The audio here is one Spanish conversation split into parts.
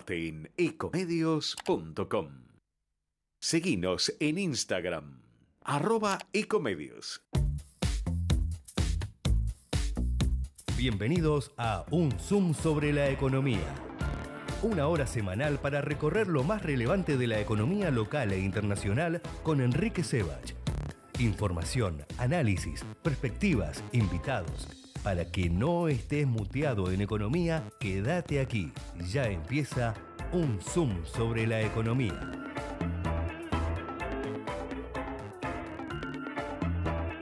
Informate en ecomedios.com. Seguinos en Instagram, @ecomedios. Bienvenidos a Un Zoom sobre la economía. Una hora semanal para recorrer lo más relevante de la economía local e internacional con Enrique Sebach. Información, análisis, perspectivas, invitados. Para que no estés muteado en economía, quédate aquí. Ya empieza Un Zoom sobre la economía.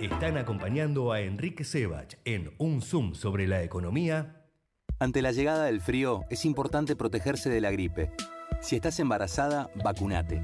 Están acompañando a Enrique Sebach en Un Zoom sobre la economía. Ante la llegada del frío, es importante protegerse de la gripe. Si estás embarazada, vacunate.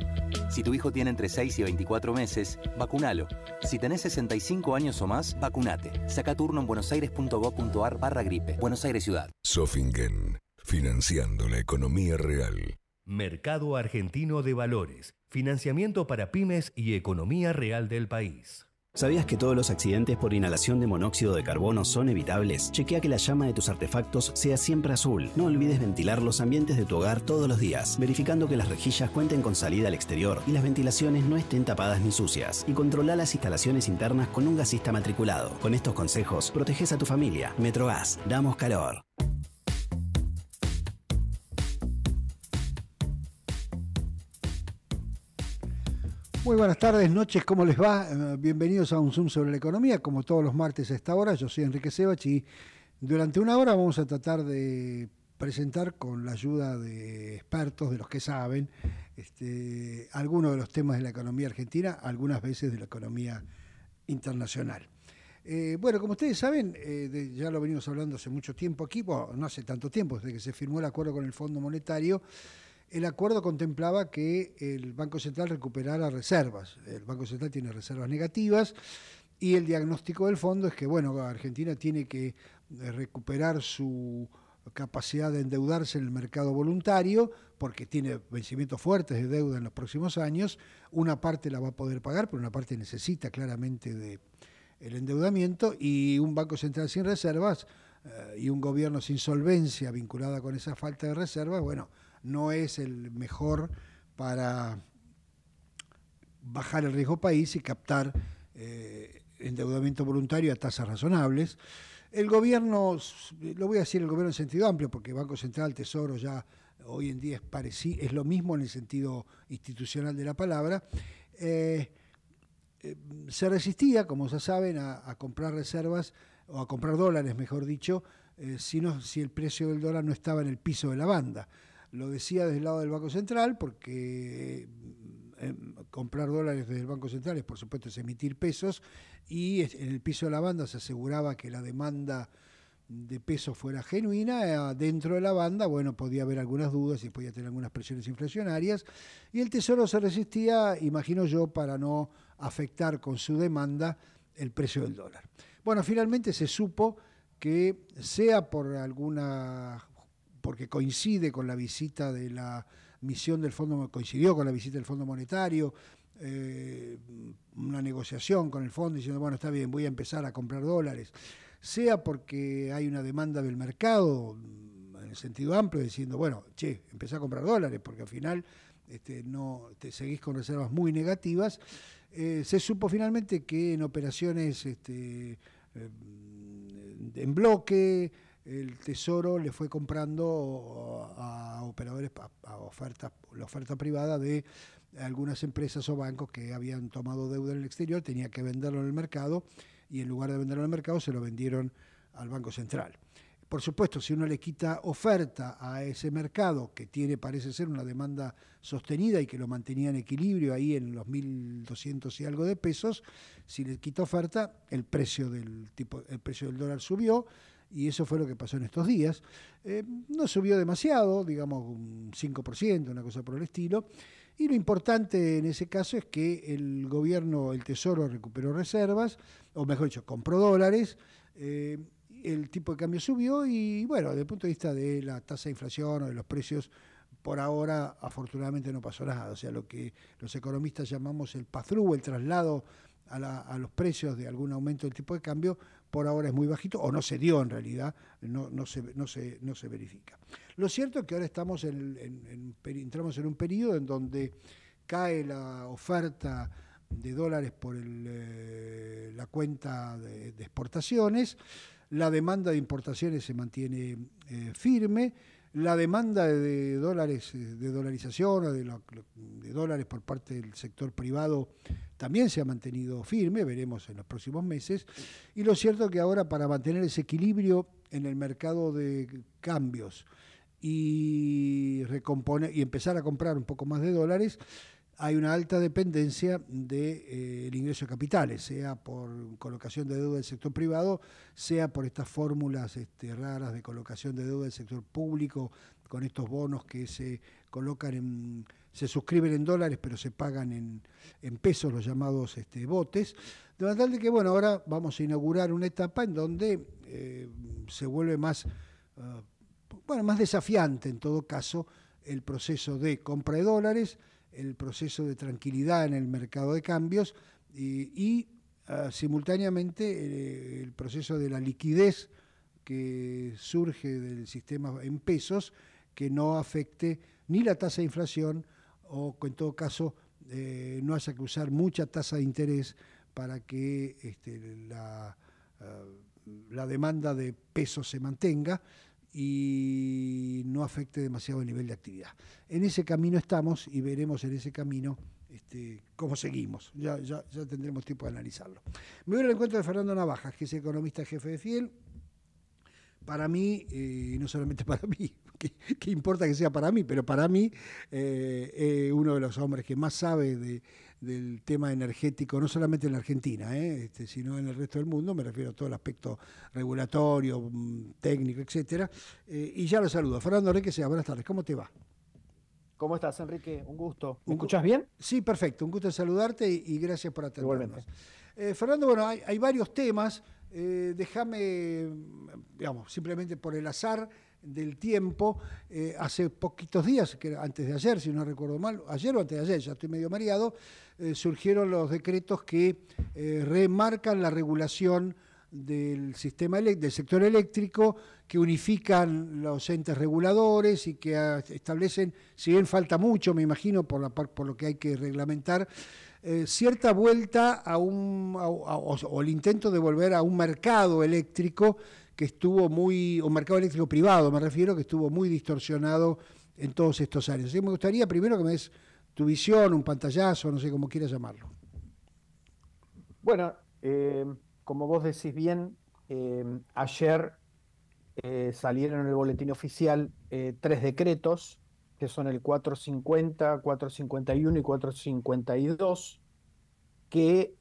Si tu hijo tiene entre 6 y 24 meses, vacunalo. Si tenés 65 años o más, vacunate. Saca turno en buenosaires.gov.ar/gripe. Buenos Aires Ciudad. Sofingen, financiando la economía real. Mercado Argentino de Valores. Financiamiento para pymes y economía real del país. ¿Sabías que todos los accidentes por inhalación de monóxido de carbono son evitables? Chequea que la llama de tus artefactos sea siempre azul. No olvides ventilar los ambientes de tu hogar todos los días, verificando que las rejillas cuenten con salida al exterior y las ventilaciones no estén tapadas ni sucias. Y controla las instalaciones internas con un gasista matriculado. Con estos consejos, proteges a tu familia. Metrogas, damos calor. Muy buenas tardes, noches, ¿cómo les va? Bienvenidos a Un Zoom sobre la economía, como todos los martes a esta hora. Yo soy Enrique Sebach y durante una hora vamos a tratar de presentar con la ayuda de expertos, de los que saben, algunos de los temas de la economía argentina, algunas veces de la economía internacional. Bueno, como ustedes saben, ya lo venimos hablando hace mucho tiempo aquí, bueno, no hace tanto tiempo, desde que se firmó el acuerdo con el Fondo Monetario. El acuerdo contemplaba que el Banco Central recuperara reservas. El Banco Central tiene reservas negativas y el diagnóstico del fondo es que, bueno, Argentina tiene que recuperar su capacidad de endeudarse en el mercado voluntario porque tiene vencimientos fuertes de deuda en los próximos años. Una parte la va a poder pagar, pero una parte necesita claramente de el endeudamiento, y un Banco Central sin reservas y un gobierno sin solvencia vinculada con esa falta de reservas, bueno, no es el mejor para bajar el riesgo país y captar endeudamiento voluntario a tasas razonables. El gobierno, lo voy a decir el gobierno en sentido amplio, porque Banco Central, Tesoro ya hoy en día es lo mismo en el sentido institucional de la palabra, se resistía, como ya saben, a comprar reservas, o a comprar dólares, mejor dicho, si el precio del dólar no estaba en el piso de la banda. Lo decía desde el lado del Banco Central, porque comprar dólares desde el Banco Central es, por supuesto, es emitir pesos, y en el piso de la banda se aseguraba que la demanda de pesos fuera genuina. Dentro de la banda, bueno, podía haber algunas dudas y podía tener algunas presiones inflacionarias, y el Tesoro se resistía, imagino yo, para no afectar con su demanda el precio del dólar. Bueno, finalmente se supo que, sea porque coincide con la visita de la misión del Fondo, coincidió con la visita del Fondo Monetario, una negociación con el fondo diciendo, bueno, está bien, voy a empezar a comprar dólares, sea porque hay una demanda del mercado en el sentido amplio diciendo, bueno, empecé a comprar dólares porque al final no te seguís con reservas muy negativas. Se supo finalmente que en operaciones en bloque el Tesoro le fue comprando a operadores, la oferta privada de algunas empresas o bancos que habían tomado deuda en el exterior, tenía que venderlo en el mercado, y en lugar de venderlo en el mercado se lo vendieron al Banco Central. Por supuesto, si uno le quita oferta a ese mercado, que parece ser una demanda sostenida y que lo mantenía en equilibrio ahí en los 1.200 y algo de pesos, si le quita oferta, el precio del dólar subió, y eso fue lo que pasó en estos días. No subió demasiado, digamos un 5%, una cosa por el estilo, y lo importante en ese caso es que el Tesoro recuperó reservas, o mejor dicho, compró dólares, el tipo de cambio subió, y bueno, desde el punto de vista de la tasa de inflación o de los precios, por ahora afortunadamente no pasó nada. O sea, lo que los economistas llamamos el pass-through, el traslado a los precios de algún aumento del tipo de cambio, por ahora es muy bajito, o no se dio en realidad, no se verifica. Lo cierto es que ahora estamos entramos en un periodo en donde cae la oferta de dólares por la cuenta de exportaciones, la demanda de importaciones se mantiene firme, la demanda de dólares, de dolarización o de dólares por parte del sector privado también se ha mantenido firme, veremos en los próximos meses. Y lo cierto es que ahora, para mantener ese equilibrio en el mercado de cambios y empezar a comprar un poco más de dólares, hay una alta dependencia del ingreso de capitales, sea por colocación de deuda del sector privado, sea por estas fórmulas raras de colocación de deuda del sector público, con estos bonos que se colocan se suscriben en dólares, pero se pagan en pesos, los llamados botes. De manera tal que, bueno, ahora vamos a inaugurar una etapa en donde se vuelve más desafiante, en todo caso, el proceso de compra de dólares, el proceso de tranquilidad en el mercado de cambios y simultáneamente el proceso de la liquidez que surge del sistema en pesos, que no afecte ni la tasa de inflación o que en todo caso no haya que usar mucha tasa de interés para que la demanda de pesos se mantenga y no afecte demasiado el nivel de actividad. En ese camino estamos y veremos en ese camino cómo seguimos. Ya tendremos tiempo de analizarlo. Me voy al encuentro de Fernando Navajas, que es economista jefe de Fiel. Para mí, y no solamente para mí, que importa que sea para mí, pero para mí, uno de los hombres que más sabe del tema energético, no solamente en la Argentina, sino en el resto del mundo, me refiero a todo el aspecto regulatorio, técnico, etcétera. Y ya lo saludo. Fernando Enrique, buenas tardes, ¿cómo te va? ¿Cómo estás, Enrique? Un gusto. ¿Me escuchás bien? Sí, perfecto. Un gusto en saludarte y gracias por atendernos. Fernando, bueno, hay varios temas. Déjame, digamos, simplemente por el azar del tiempo, hace poquitos días, que antes de ayer, si no recuerdo mal, ayer o antes de ayer, ya estoy medio mareado, surgieron los decretos que remarcan la regulación del sistema del sector eléctrico, que unifican los entes reguladores y que establecen, si bien falta mucho, me imagino, por lo que hay que reglamentar, cierta vuelta o el intento de volver a un mercado eléctrico que estuvo un mercado eléctrico privado, me refiero, que estuvo muy distorsionado en todos estos años. Así que me gustaría primero que me des tu visión, un pantallazo, no sé cómo quieras llamarlo. Bueno, como vos decís bien, ayer salieron en el boletín oficial 3 decretos, que son el 450, 451 y 452, que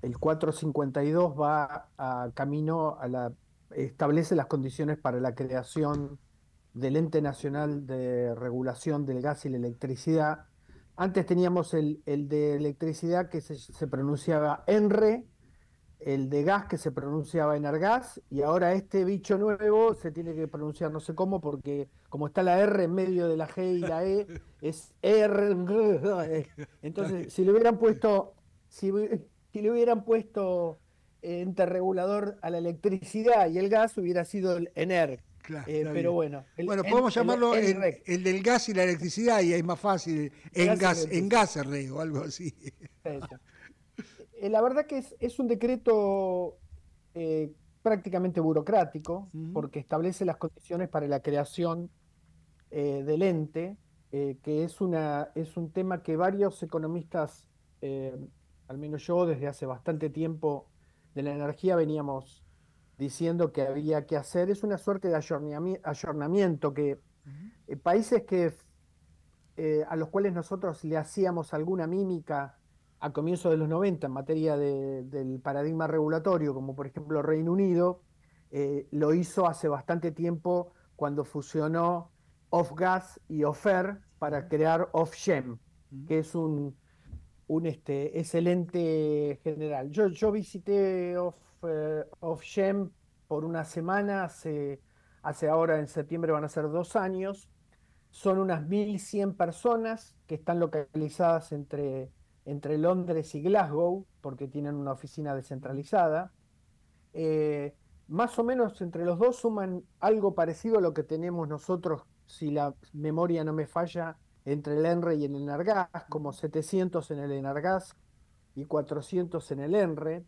el 452 va camino establece las condiciones para la creación del Ente Nacional de Regulación del Gas y la Electricidad. Antes teníamos el de electricidad que se pronunciaba ENRE, el de gas que se pronunciaba Energas, y ahora este bicho nuevo se tiene que pronunciar no sé cómo, porque como está la R en medio de la G y la E, es R. Entonces, si le hubieran puesto ente regulador a la electricidad y el gas, hubiera sido el ENER. Claro, pero bueno. Podemos llamarlo el del gas y la electricidad, y es más fácil, en gas o algo así. Eso. La verdad que es un decreto prácticamente burocrático, porque establece las condiciones para la creación del ente, que es un tema que varios economistas, al menos yo desde hace bastante tiempo de la energía, veníamos diciendo que había que hacer. Es una suerte de ayornamiento que países a los cuales nosotros le hacíamos alguna mímica a comienzos de los 90 en materia del paradigma regulatorio, como por ejemplo Reino Unido, lo hizo hace bastante tiempo cuando fusionó Ofgas y Ofer para crear Ofgem, que es un excelente general. Yo visité Ofgem por una semana, hace ahora en septiembre van a ser 2 años. Son unas 1.100 personas que están localizadas entre Londres y Glasgow, porque tienen una oficina descentralizada. más o menos entre los dos suman algo parecido a lo que tenemos nosotros, si la memoria no me falla, entre el ENRE y el Enargas, como 700 en el Enargas y 400 en el ENRE.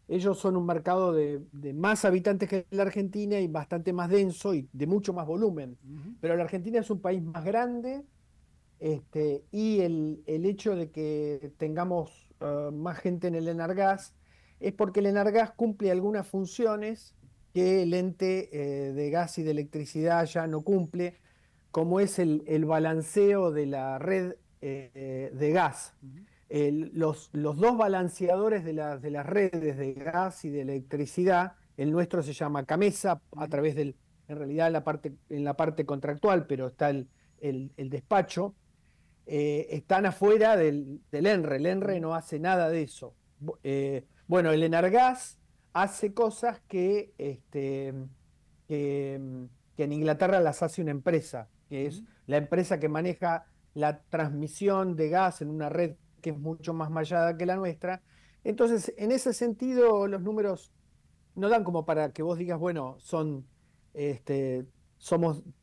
Ellos son un mercado de más habitantes que la Argentina y bastante más denso y de mucho más volumen. Pero la Argentina es un país más grande, y el hecho de que tengamos más gente en el Enargas es porque el Enargas cumple algunas funciones que el ente de gas y de electricidad ya no cumple, como es el balanceo de la red de gas. Los dos balanceadores de las redes de gas y de electricidad, el nuestro se llama CAMESA, a través en realidad en la parte contractual, pero está el despacho, están afuera del ENRE. El ENRE no hace nada de eso. Bueno, el Enargas hace cosas que en Inglaterra las hace una empresa, que es la empresa que maneja la transmisión de gas en una red que es mucho más mallada que la nuestra. Entonces, en ese sentido, los números no dan como para que vos digas, bueno,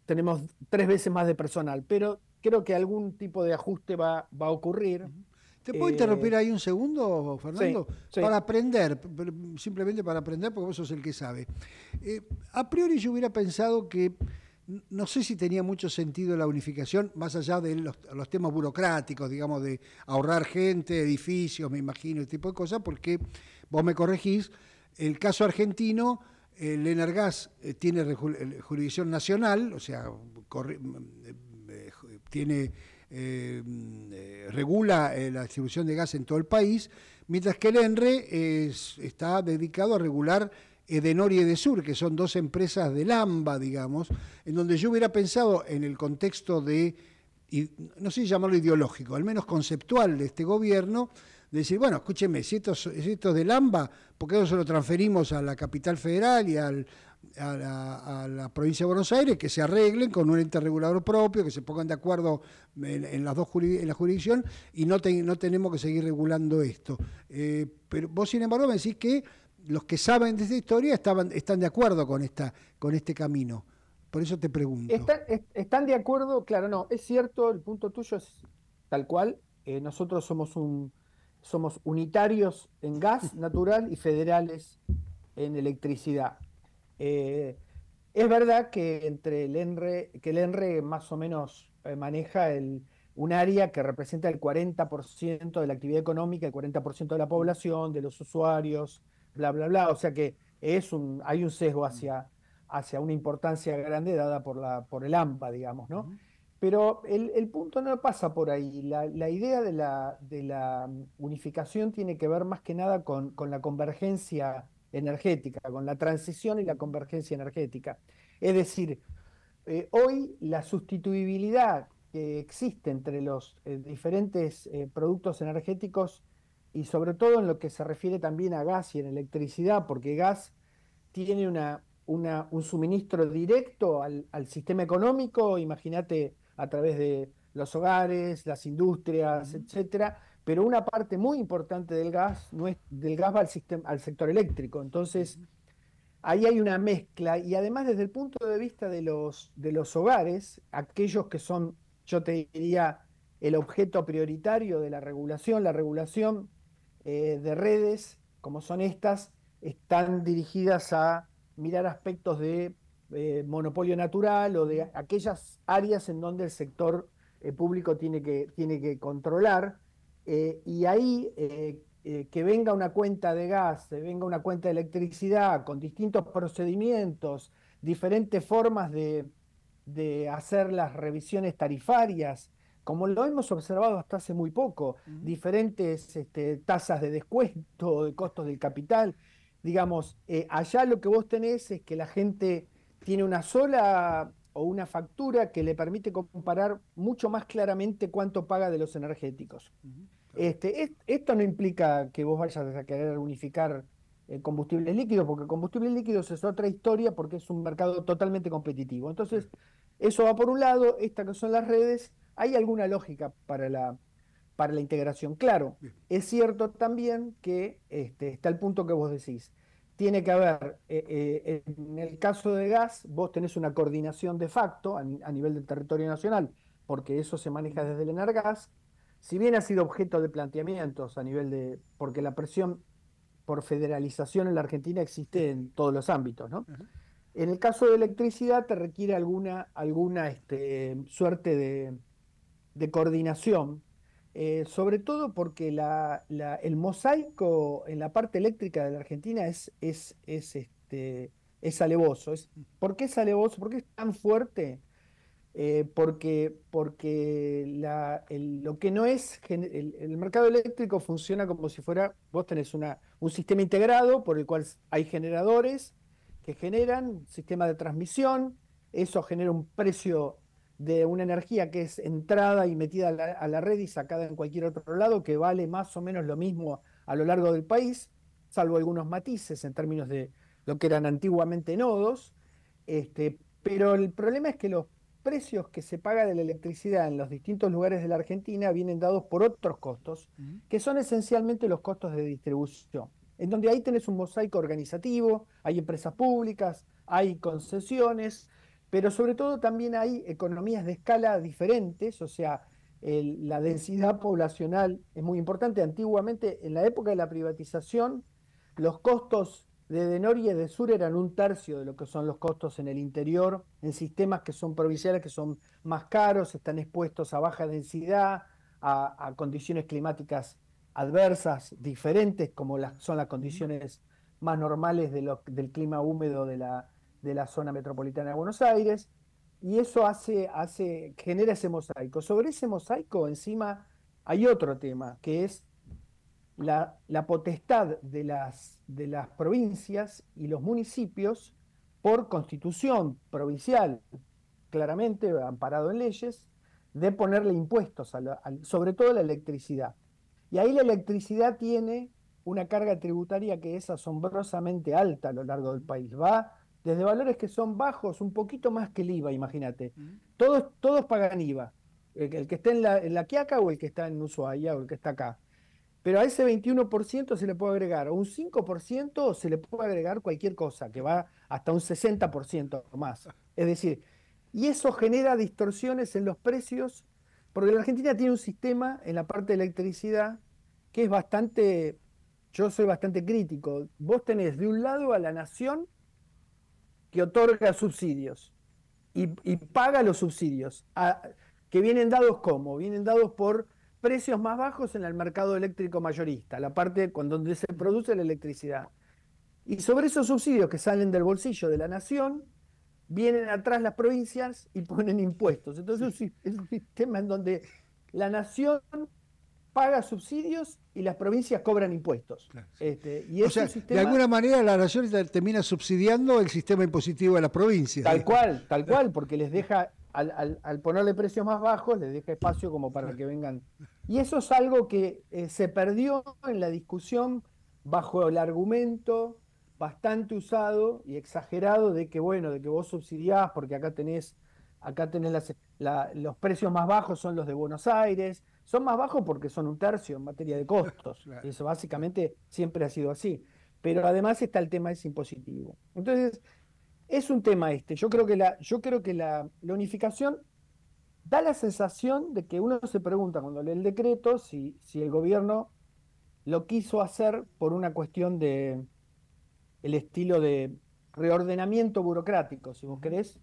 tenemos 3 veces más de personal, pero creo que algún tipo de ajuste va a ocurrir. ¿Te puedo interrumpir ahí un segundo, Fernando? Sí. Para aprender, simplemente para aprender, porque vos sos el que sabe. A priori yo hubiera pensado que, no sé si tenía mucho sentido la unificación, más allá de los temas burocráticos, digamos, de ahorrar gente, edificios, me imagino, ese tipo de cosas, porque vos me corregís, el caso argentino, el Enargas tiene jurisdicción nacional, o sea, regula la distribución de gas en todo el país, mientras que el ENRE está dedicado a regular Edenor y Edesur, que son 2 empresas del AMBA, digamos, en donde yo hubiera pensado en el contexto no sé si llamarlo ideológico, al menos conceptual de este gobierno, de decir, bueno, escúcheme, si esto es del AMBA, ¿por qué no se lo transferimos a la capital federal y a la provincia de Buenos Aires, que se arreglen con un ente regulador propio, que se pongan de acuerdo en las dos en la jurisdicción y no tenemos que seguir regulando esto? Pero vos, sin embargo, me decís que los que saben de esta historia están de acuerdo con este camino. Por eso te pregunto. Están de acuerdo, claro, no, es cierto, el punto tuyo es tal cual. Nosotros somos unitarios en gas natural y federales en electricidad. Es verdad que el ENRE más o menos maneja un área que representa el 40% de la actividad económica, el 40% de la población, de los usuarios, bla, bla, bla. O sea que hay un sesgo hacia una importancia grande dada por el AMPA, digamos, ¿no? Pero el punto no pasa por ahí. La idea de la unificación tiene que ver más que nada con la convergencia energética, con la transición y la convergencia energética. Es decir, hoy la sustituibilidad que existe entre los diferentes productos energéticos, y sobre todo en lo que se refiere también a gas y en electricidad, porque gas tiene un suministro directo al sistema económico, imagínate, a través de los hogares, las industrias, etcétera, pero una parte muy importante del gas va al sector eléctrico. Entonces, ahí hay una mezcla, y además desde el punto de vista de los hogares, aquellos que son, yo te diría, el objeto prioritario de la regulación de redes, como son estas, están dirigidas a mirar aspectos de monopolio natural o de aquellas áreas en donde el sector público tiene que controlar, y ahí que venga una cuenta de gas, venga una cuenta de electricidad con distintos procedimientos, diferentes formas de hacer las revisiones tarifarias, como lo hemos observado hasta hace muy poco, diferentes tasas de descuento, de costos del capital. Digamos, allá lo que vos tenés es que la gente tiene una sola o una factura que le permite comparar mucho más claramente cuánto paga de los energéticos. Esto no implica que vos vayas a querer unificar combustibles líquidos, porque combustibles líquidos es otra historia, porque es un mercado totalmente competitivo. Entonces, eso va por un lado. Estas que son las redes, hay alguna lógica para la integración. Claro, es cierto también que está el punto que vos decís. tiene que haber, en el caso de gas, vos tenés una coordinación de facto a nivel del territorio nacional, porque eso se maneja desde el Enargas, si bien ha sido objeto de planteamientos a nivel de, porque la presión por federalización en la Argentina existe en todos los ámbitos, ¿no? Uh-huh. En el caso de electricidad te requiere alguna suerte de coordinación, sobre todo porque el mosaico en la parte eléctrica de la Argentina es alevoso. ¿Por qué es alevoso? ¿Por qué es tan fuerte? Porque lo que no es, el mercado eléctrico funciona como si fuera, vos tenés un sistema integrado por el cual hay generadores que generan sistema de transmisión, eso genera un precio de una energía que es entrada y metida a la red y sacada en cualquier otro lado, que vale más o menos lo mismo a lo largo del país, salvo algunos matices en términos de lo que eran antiguamente nodos, pero el problema es que los precios que se paga de la electricidad en los distintos lugares de la Argentina vienen dados por otros costos, que son esencialmente los costos de distribución, en donde ahí tenés un mosaico organizativo, hay empresas públicas, hay concesiones, pero sobre todo también hay economías de escala diferentes, o sea, la densidad poblacional es muy importante. Antiguamente, en la época de la privatización, los costos de Denor y de Sur eran 1/3 de lo que son los costos en el interior, en sistemas que son provinciales, que son más caros, están expuestos a baja densidad, a condiciones climáticas adversas, diferentes, como son las condiciones más normales del clima húmedo de la zona metropolitana de Buenos Aires, y eso genera ese mosaico. Sobre ese mosaico encima hay otro tema, que es la potestad de las provincias y los municipios, por constitución provincial, claramente amparado en leyes, de ponerle impuestos, sobre todo a la electricidad. Y ahí la electricidad tiene una carga tributaria que es asombrosamente alta a lo largo del país. Va desde valores que son bajos, un poquito más que el IVA, imagínate. Todos pagan IVA. El que está en la Quiaca o el que está en Ushuaia o el que está acá. Pero a ese 21% se le puede agregar, o un 5% se le puede agregar cualquier cosa, que va hasta un 60% más. Es decir, y eso genera distorsiones en los precios, porque la Argentina tiene un sistema en la parte de electricidad que es yo soy bastante crítico. Vos tenés de un lado a la nación que otorga subsidios y paga los subsidios, que vienen dados ¿cómo? Vienen dados por precios más bajos en el mercado eléctrico mayorista, la parte donde se produce la electricidad. Y sobre esos subsidios que salen del bolsillo de la nación, vienen atrás las provincias y ponen impuestos. Entonces es un sistema en donde la nación paga subsidios y las provincias cobran impuestos. Claro. O sea, de alguna manera la nación termina subsidiando el sistema impositivo de las provincias. Tal cual, porque les deja, al ponerle precios más bajos, les deja espacio como para que vengan. Y eso es algo que se perdió en la discusión bajo el argumento bastante usado y exagerado de que, bueno, de que vos subsidiás porque acá tenés los precios más bajos son los de Buenos Aires, son más bajos porque son 1/3 en materia de costos. Claro. Eso básicamente siempre ha sido así. Pero además está el tema ese impositivo. Entonces, es un tema Yo creo que la unificación da la sensación de que uno se pregunta cuando lee el decreto si el gobierno lo quiso hacer por una cuestión de el estilo de reordenamiento burocrático, si vos querés,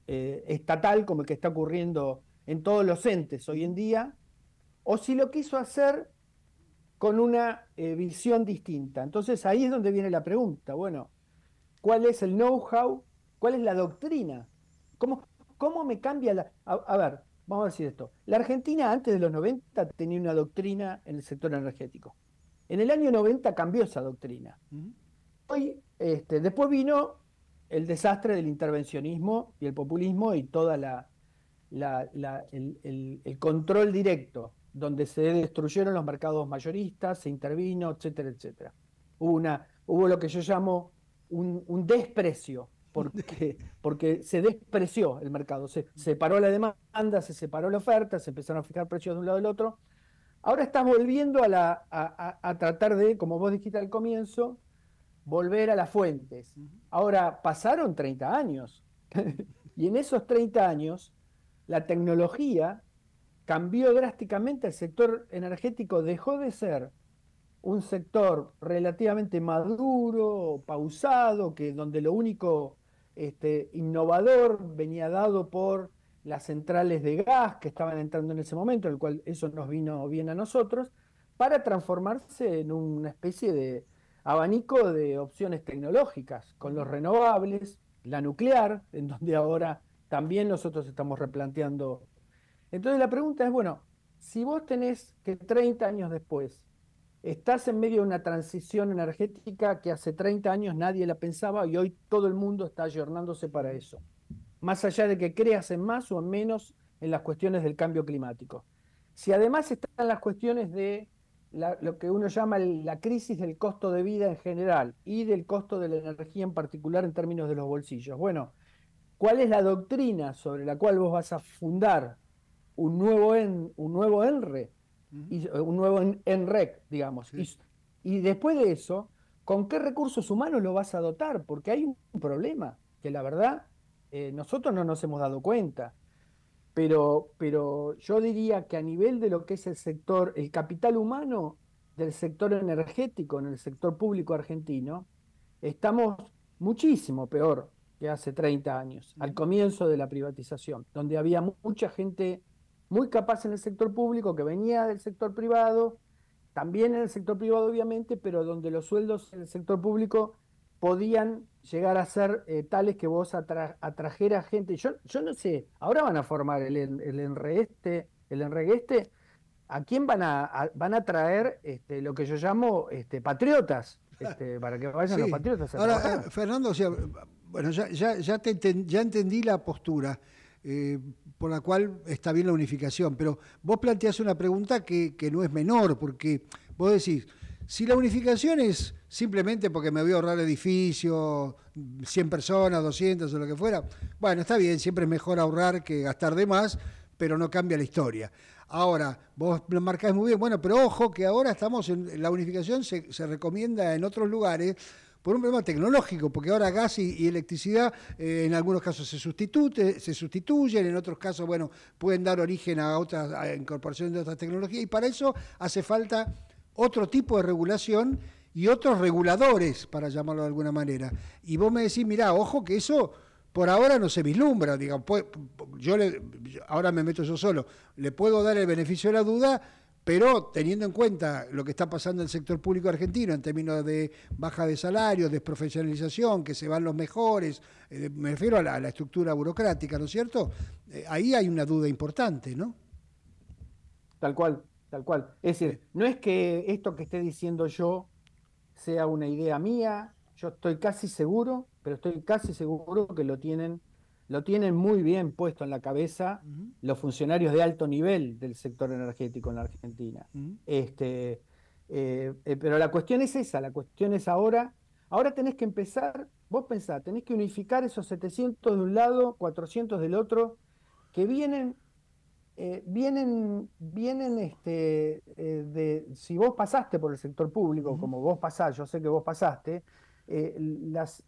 estatal, como el que está ocurriendo en todos los entes hoy en día, o si lo quiso hacer con una visión distinta. Entonces ahí es donde viene la pregunta, bueno, ¿cuál es el know-how? ¿Cuál es la doctrina? ¿Cómo me cambia a ver, vamos a decir esto. La Argentina antes de los 90 tenía una doctrina en el sector energético. En el año 90 cambió esa doctrina. Hoy, después vino el desastre del intervencionismo y el populismo y toda el control directo, donde se destruyeron los mercados mayoristas, se intervino, etcétera, etcétera. Hubo lo que yo llamo un desprecio, porque se despreció el mercado, se separó la demanda, se separó la oferta, se empezaron a fijar precios de un lado del otro. Ahora estás volviendo a tratar de, como vos dijiste al comienzo, volver a las fuentes. Ahora, pasaron 30 años. Y en esos 30 años, la tecnología cambió drásticamente. El sector energético dejó de ser un sector relativamente maduro, pausado, donde lo único innovador venía dado por las centrales de gas que estaban entrando en ese momento, el cual eso nos vino bien a nosotros, para transformarse en una especie de abanico de opciones tecnológicas, con los renovables, la nuclear, en donde ahora también nosotros estamos replanteando. Entonces la pregunta es, bueno, si vos tenés que 30 años después, estás en medio de una transición energética que hace 30 años nadie la pensaba y hoy todo el mundo está ayornándose para eso. Más allá de que creas en más o en menos en las cuestiones del cambio climático. Si además están las cuestiones de lo que uno llama la crisis del costo de vida en general y del costo de la energía en particular en términos de los bolsillos. Bueno, ¿cuál es la doctrina sobre la cual vos vas a fundar un nuevo ENRE? Y un nuevo ENREC, digamos. Sí. Y después de eso, ¿con qué recursos humanos lo vas a dotar? Porque hay un problema que la verdad nosotros no nos hemos dado cuenta. Pero yo diría que a nivel de lo que es el sector, el capital humano del sector energético en el sector público argentino, estamos muchísimo peor que hace 30 años, al comienzo de la privatización, donde había mucha gente muy capaz en el sector público, que venía del sector privado, también en el sector privado obviamente, pero donde los sueldos en el sector público podían llegar a ser tales que vos atrajeras gente. Yo no sé, ahora van a formar el ENREG, ¿a quién van a traer lo que yo llamo patriotas? Para que vayan los patriotas. Ahora, Fernando, o sea, bueno, ya entendí la postura. Por la cual está bien la unificación, pero vos planteás una pregunta que no es menor, porque vos decís, si la unificación es simplemente porque me voy a ahorrar edificio, 100 personas, 200 o lo que fuera, bueno, está bien, siempre es mejor ahorrar que gastar de más, pero no cambia la historia. Ahora, vos lo marcás muy bien, bueno, pero ojo que ahora estamos en la unificación, se recomienda en otros lugares, por un problema tecnológico, porque ahora gas y electricidad en algunos casos se sustituyen, en otros casos, bueno, pueden dar origen a incorporación de otras tecnologías, y para eso hace falta otro tipo de regulación y otros reguladores, para llamarlo de alguna manera. Y vos me decís, mirá, ojo que eso por ahora no se vislumbra, digamos, ahora me meto yo solo, le puedo dar el beneficio de la duda, pero teniendo en cuenta lo que está pasando en el sector público argentino en términos de baja de salarios, desprofesionalización, que se van los mejores, me refiero a la estructura burocrática, ¿no es cierto? Ahí hay una duda importante, ¿no? Tal cual, tal cual. Es decir, no es que esto que esté diciendo yo sea una idea mía, yo estoy casi seguro, pero estoy casi seguro que lo tienen muy bien puesto en la cabeza los funcionarios de alto nivel del sector energético en la Argentina. Pero la cuestión es esa, la cuestión es ahora tenés que empezar, vos pensá, tenés que unificar esos 700 de un lado, 400 del otro, que si vos pasaste por el sector público, como vos pasás, yo sé que vos pasaste, las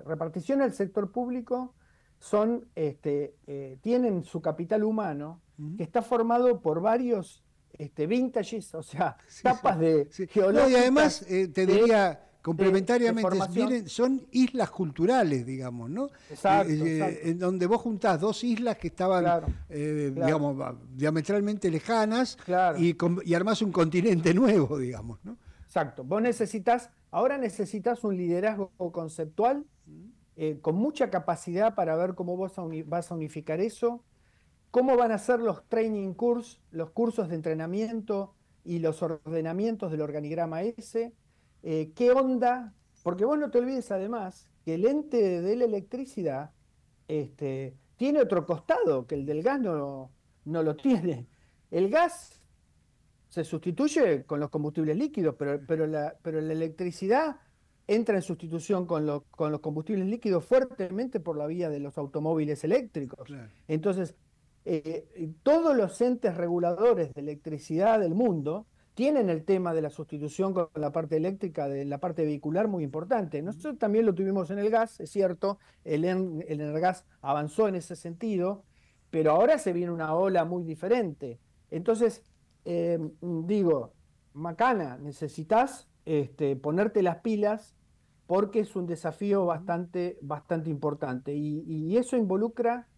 reparticiones del sector público tienen su capital humano que está formado por varios vintages, o sea, tapas de geológicas. No, y además, te diría, complementariamente, son islas culturales, digamos, ¿no? Exacto, en donde vos juntás dos islas que estaban, digamos, diametralmente lejanas, y armás un continente nuevo, digamos, ¿no? Exacto. Ahora necesitas un liderazgo conceptual con mucha capacidad para ver cómo vos vas a unificar eso, cómo van a ser los training course, los cursos de entrenamiento y los ordenamientos del organigrama ese, qué onda, porque vos no te olvides además que el ente de la electricidad tiene otro costado, que el del gas no lo tiene. El gas se sustituye con los combustibles líquidos, pero la electricidad entra en sustitución con los combustibles líquidos fuertemente por la vía de los automóviles eléctricos. Claro. Entonces, todos los entes reguladores de electricidad del mundo tienen el tema de la sustitución con la parte eléctrica, de la parte vehicular muy importante. Nosotros también lo tuvimos en el gas, es cierto, el Energas avanzó en ese sentido, pero ahora se viene una ola muy diferente. Entonces, digo, Macana, necesitas ponerte las pilas porque es un desafío bastante importante y eso involucra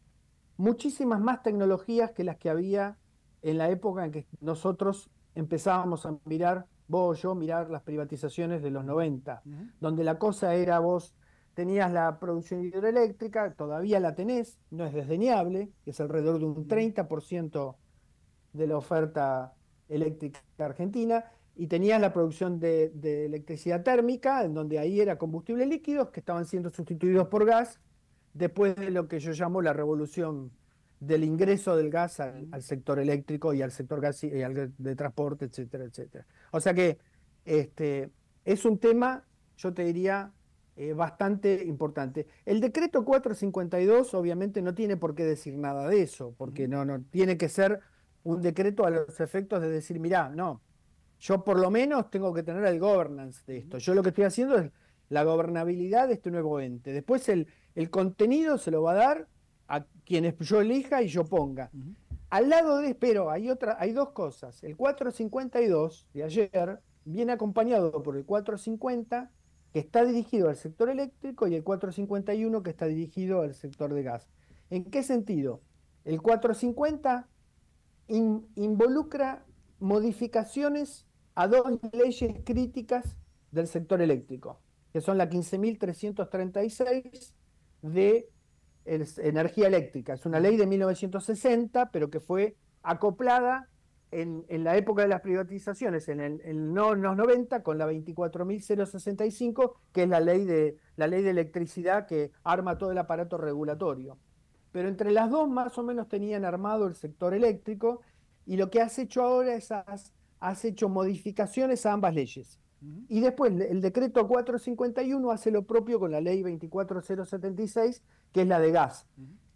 muchísimas más tecnologías que las que había en la época en que nosotros empezábamos a mirar, vos o yo, mirar las privatizaciones de los 90, donde la cosa era vos tenías la producción hidroeléctrica, todavía la tenés, no es desdeñable, es alrededor de un 30% de la oferta eléctrica argentina, y tenías la producción de electricidad térmica, en donde ahí era combustibles líquidos que estaban siendo sustituidos por gas, después de lo que yo llamo la revolución del ingreso del gas al sector eléctrico y al sector gas y al de transporte, etcétera, etcétera. O sea que es un tema, yo te diría, bastante importante. El decreto 452 obviamente no tiene por qué decir nada de eso, porque no tiene que ser un decreto a los efectos de decir, mirá, no, yo por lo menos tengo que tener el governance de esto. Yo lo que estoy haciendo es la gobernabilidad de este nuevo ente. Después el contenido se lo va a dar a quienes yo elija y yo ponga. Al lado de, pero hay dos cosas. El 452 de ayer viene acompañado por el 450, que está dirigido al sector eléctrico, y el 451, que está dirigido al sector de gas. ¿En qué sentido? El 450 involucra modificaciones a dos leyes críticas del sector eléctrico, que son la 15.336 de energía eléctrica. Es una ley de 1960, pero que fue acoplada en la época de las privatizaciones, en los 90, con la 24.065, que es la ley de electricidad que arma todo el aparato regulatorio. Pero entre las dos más o menos tenían armado el sector eléctrico, y lo que has hecho ahora es has hecho modificaciones a ambas leyes. Y después el decreto 451 hace lo propio con la ley 24.076, que es la de gas,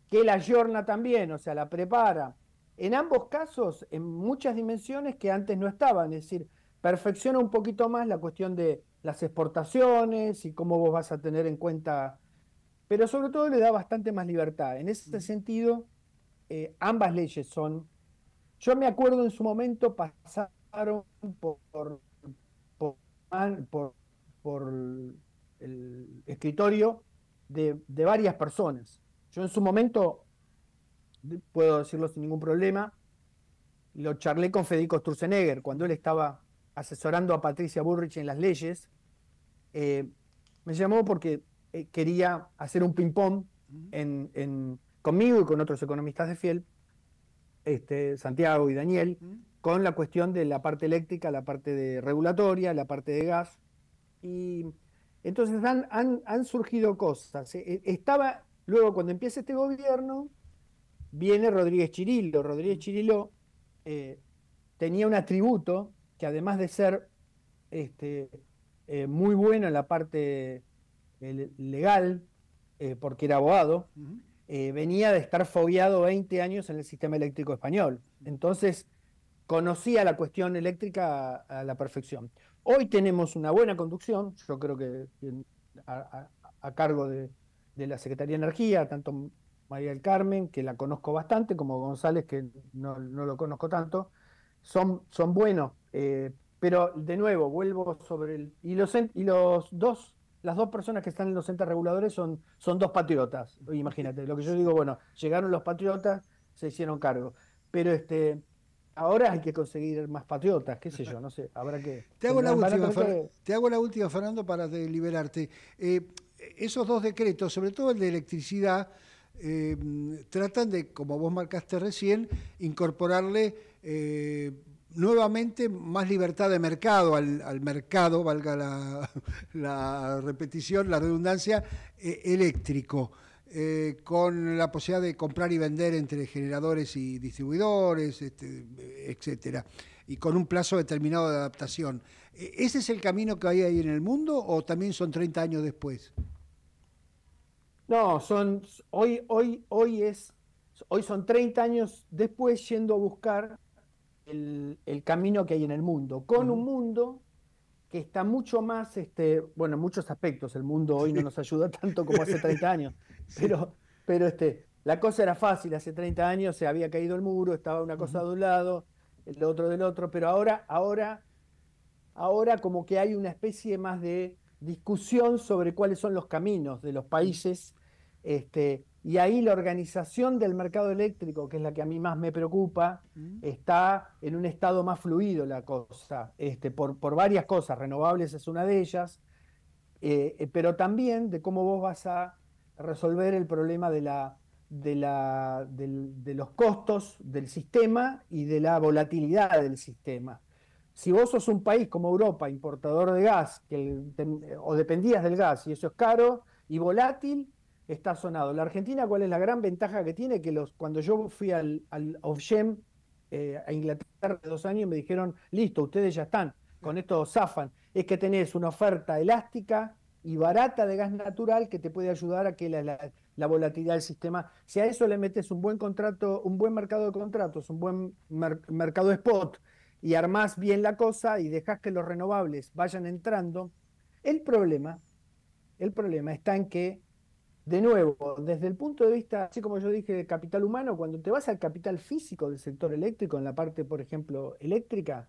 que la ayorna también, o sea, la prepara. En ambos casos, en muchas dimensiones que antes no estaban, es decir, perfecciona un poquito más la cuestión de las exportaciones y cómo vos vas a tener en cuenta, pero sobre todo le da bastante más libertad. En ese sentido, ambas leyes son... Yo me acuerdo en su momento pasaron por el escritorio de varias personas. Yo en su momento, puedo decirlo sin ningún problema, lo charlé con Federico Sturzenegger cuando él estaba asesorando a Patricia Bullrich en las leyes. Me llamó porque quería hacer un ping-pong conmigo y con otros economistas de Fiel, Santiago y Daniel, con la cuestión de la parte eléctrica, la parte de regulatoria, la parte de gas. Y entonces han surgido cosas. Luego, cuando empieza este gobierno, viene Rodríguez Chirilo. Rodríguez Chirilo tenía un atributo que, además de ser muy bueno en la parte legal, porque era abogado, venía de estar fogueado 20 años en el sistema eléctrico español. Entonces, conocía la cuestión eléctrica a la perfección. Hoy tenemos una buena conducción, yo creo que a cargo de la Secretaría de Energía, tanto María del Carmen, que la conozco bastante, como González, que no lo conozco tanto, son buenos. Pero, de nuevo, vuelvo sobre las dos personas que están en los entes reguladores son dos patriotas. Imagínate, lo que yo digo, bueno, llegaron los patriotas, se hicieron cargo. Pero ahora hay que conseguir más patriotas, qué sé yo, no sé, habrá que... Te hago la última, Fernando, para liberarte. Esos dos decretos, sobre todo el de electricidad, tratan de, como vos marcaste recién, incorporarle nuevamente más libertad de mercado al mercado, valga la repetición, la redundancia, eléctrico, con la posibilidad de comprar y vender entre generadores y distribuidores, etcétera, y con un plazo determinado de adaptación. ¿Ese es el camino que hay ahí en el mundo o también son 30 años después? No, hoy son 30 años después, yendo a buscar el camino que hay en el mundo, con un mundo que está mucho más, bueno, en muchos aspectos, el mundo hoy no nos ayuda tanto como hace 30 años, pero la cosa era fácil, hace 30 años se había caído el muro, estaba una cosa de un lado, el otro del otro, pero ahora como que hay una especie más de discusión sobre cuáles son los caminos de los países, y ahí la organización del mercado eléctrico, que es la que a mí más me preocupa, está en un estado más fluido la cosa, por varias cosas. Renovables es una de ellas, pero también de cómo vos vas a resolver el problema de los costos del sistema y de la volatilidad del sistema. Si vos sos un país como Europa, importador de gas, o dependías del gas, y eso es caro y volátil, está sonado. La Argentina, ¿cuál es la gran ventaja que tiene? Que cuando yo fui al Ofgem a Inglaterra hace 2 años, me dijeron, listo, ustedes ya están, con esto zafan. Es que tenés una oferta elástica y barata de gas natural que te puede ayudar a que la volatilidad del sistema, si a eso le metes un buen contrato, un buen mercado de contratos, un buen mercado spot, y armás bien la cosa y dejás que los renovables vayan entrando, el problema está en que, de nuevo, desde el punto de vista, así como yo dije, de capital humano, cuando te vas al capital físico del sector eléctrico, en la parte, por ejemplo, eléctrica,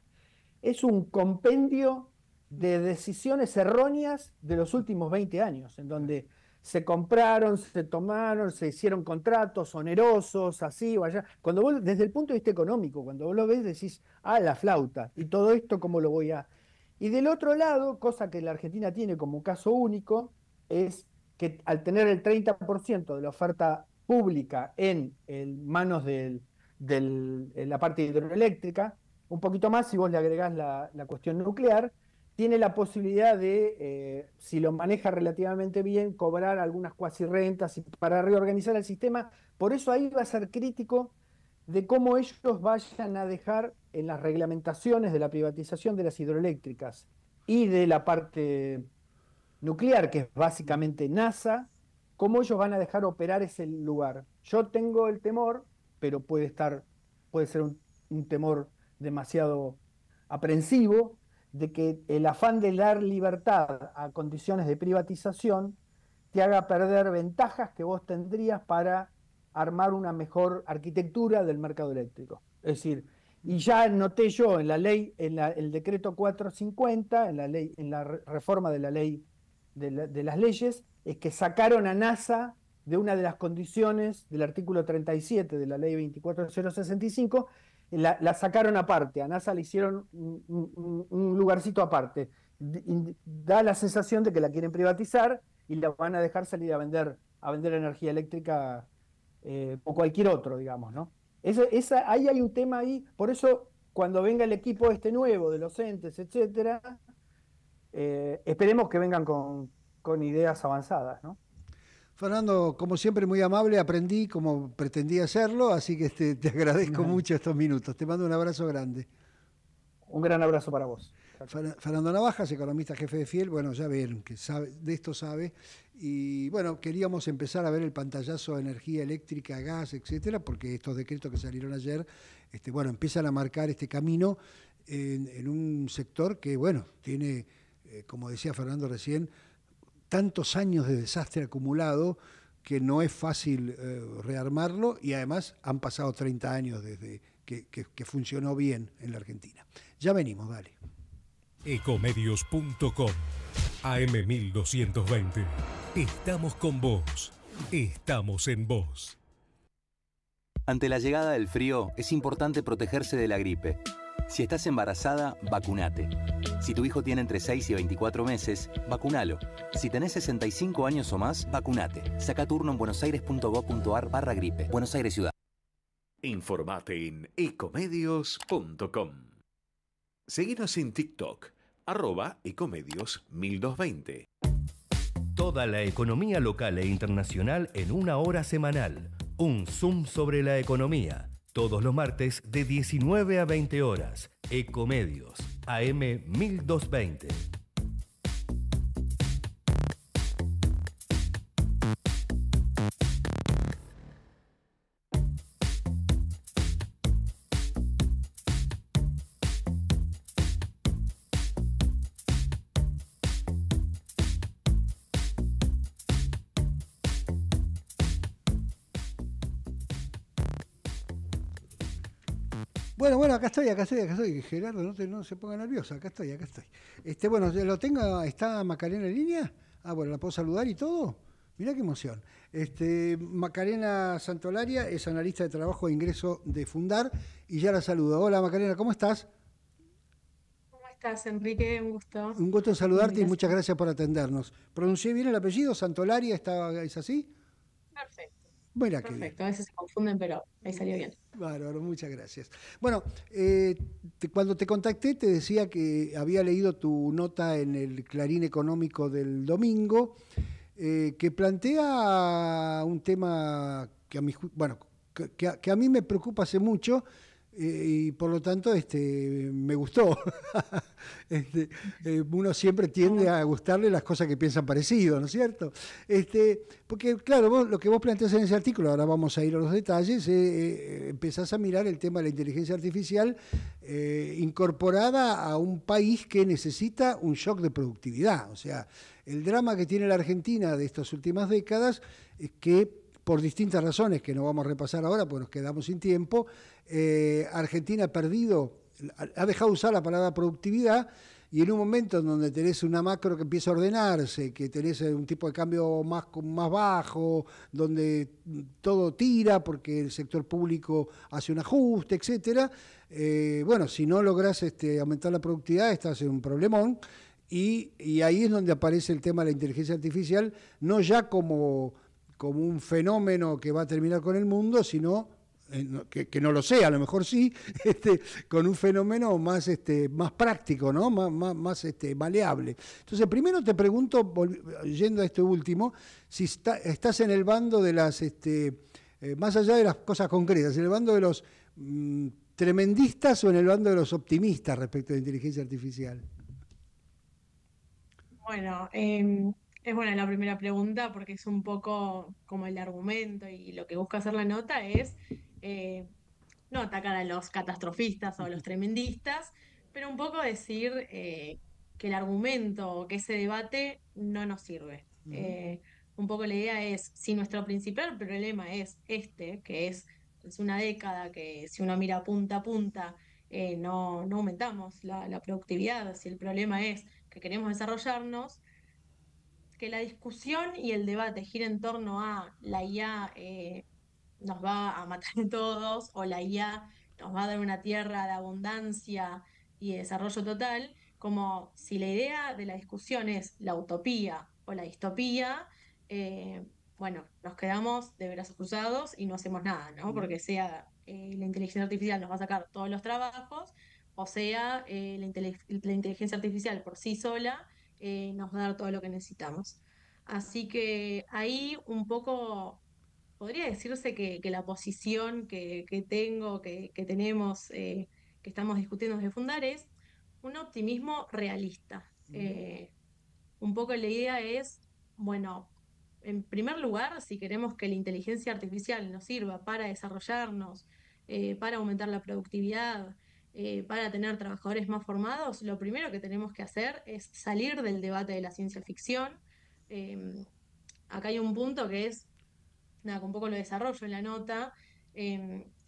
es un compendio de decisiones erróneas de los últimos 20 años, en donde se compraron, se tomaron, se hicieron contratos onerosos, así o allá. Cuando vos, desde el punto de vista económico, cuando vos lo ves, decís, la flauta, y todo esto, ¿cómo lo voy a...? Y del otro lado, cosa que la Argentina tiene como caso único, es que al tener el 30% de la oferta pública en manos de la parte hidroeléctrica, un poquito más si vos le agregás la cuestión nuclear, tiene la posibilidad de, si lo maneja relativamente bien, cobrar algunas cuasi rentas para reorganizar el sistema. Por eso ahí va a ser crítico de cómo ellos vayan a dejar en las reglamentaciones de la privatización de las hidroeléctricas y de la parte nuclear, que es básicamente NASA, cómo ellos van a dejar operar ese lugar. Yo tengo el temor, pero puede ser un temor demasiado aprensivo, de que el afán de dar libertad a condiciones de privatización te haga perder ventajas que vos tendrías para armar una mejor arquitectura del mercado eléctrico. Es decir, y ya noté yo en la ley, el decreto 450, en la reforma de la ley de las leyes, es que sacaron a NASA de una de las condiciones del artículo 37 de la ley 24065, la sacaron aparte, a NASA le hicieron un lugarcito aparte. Da la sensación de que la quieren privatizar y la van a dejar salir a vender energía eléctrica o cualquier otro, digamos, ¿no? Ahí hay un tema ahí, por eso cuando venga el equipo nuevo de los entes, etcétera, esperemos que vengan con ideas avanzadas, ¿no? Fernando, como siempre, muy amable, aprendí como pretendía hacerlo, así que te agradezco mucho estos minutos. Te mando un abrazo grande. Un gran abrazo para vos. Fernando Navajas, economista jefe de Fiel, bueno, ya ven que de esto sabe. Y bueno, queríamos empezar a ver el pantallazo de energía eléctrica, gas, etcétera, porque estos decretos que salieron ayer, bueno, empiezan a marcar este camino en un sector que, bueno, tiene, como decía Fernando recién, tantos años de desastre acumulado que no es fácil rearmarlo, y además han pasado 30 años desde que funcionó bien en la Argentina. Ya venimos, dale. Ecomedios.com AM1220. Estamos con vos. Estamos en vos. Ante la llegada del frío, es importante protegerse de la gripe. Si estás embarazada, vacunate. Si tu hijo tiene entre 6 y 24 meses, vacunalo. Si tenés 65 años o más, vacunate. Saca turno en buenosaires.gov.ar/gripe. Buenos Aires Ciudad. Informate en ecomedios.com. Seguinos en TikTok, @ecomedios1220. Toda la economía local e internacional en una hora semanal. Un Zoom sobre la economía. Todos los martes de 19 a 20 horas. Ecomedios, AM 1220. Bueno, acá estoy. Gerardo, no se ponga nervioso, acá estoy. Bueno, lo tengo, ¿está Macarena en línea? Ah, bueno, ¿la puedo saludar y todo? Mirá qué emoción. Macarena Santolaria es analista de trabajo e ingreso de Fundar y ya la saludo. Hola Macarena, ¿cómo estás? ¿Cómo estás, Enrique? Un gusto. Un gusto en saludarte y Gracias. muchas gracias por atendernos. ¿Pronuncié bien el apellido? ¿Santolaria es así? Perfecto. Mira qué bien. Perfecto. A veces se confunden, pero ahí salió bien. Bárbaro, muchas gracias. Bueno, cuando te contacté te decía que había leído tu nota en el Clarín Económico del domingo, que plantea un tema que a mí, que a mí me preocupa hace mucho y por lo tanto me gustó. Uno siempre tiende a gustarle las cosas que piensan parecido, ¿no es cierto? Porque claro, lo que vos planteás en ese artículo, ahora vamos a ir a los detalles, empezás a mirar el tema de la inteligencia artificial incorporada a un país que necesita un shock de productividad. O sea, el drama que tiene la Argentina de estas últimas décadas es que, por distintas razones que no vamos a repasar ahora, pues nos quedamos sin tiempo, Argentina ha dejado de usar la palabra productividad, y en un momento en donde tenés una macro que empieza a ordenarse, que tenés un tipo de cambio más bajo, donde todo tira porque el sector público hace un ajuste, etcétera, si no lográs aumentar la productividad, estás en un problemón, y ahí es donde aparece el tema de la inteligencia artificial, no ya como un fenómeno que va a terminar con el mundo, sino que no lo sea, a lo mejor sí, con un fenómeno más práctico, ¿no? Más maleable. Entonces, primero te pregunto, yendo a esto último, si estás en el bando de las, más allá de las cosas concretas, en el bando de los tremendistas o en el bando de los optimistas respecto a la inteligencia artificial. Bueno, es buena la primera pregunta porque es un poco como el argumento y lo que busca hacer la nota es no atacar a los catastrofistas o a los tremendistas, pero un poco decir que el argumento o que ese debate no nos sirve. Un poco la idea es, si nuestro principal problema es que es una década que si uno mira punta a punta, no aumentamos la productividad, si el problema es que queremos desarrollarnos, que la discusión y el debate gire en torno a la IA nos va a matar a todos o la IA nos va a dar una tierra de abundancia y desarrollo total, como si la idea de la discusión es la utopía o la distopía, nos quedamos de brazos cruzados y no hacemos nada, ¿no? Porque sea la inteligencia artificial nos va a sacar todos los trabajos, o sea la inteligencia artificial por sí sola nos va a dar todo lo que necesitamos. Así que ahí un poco podría decirse que la posición que tengo, que tenemos, que estamos discutiendo desde Fundar es un optimismo realista. Un poco la idea es, bueno, en primer lugar, si queremos que la inteligencia artificial nos sirva para desarrollarnos, para aumentar la productividad, para tener trabajadores más formados, lo primero que tenemos que hacer es salir del debate de la ciencia ficción. Acá hay un punto que es, nada, que un poco lo desarrollo en la nota.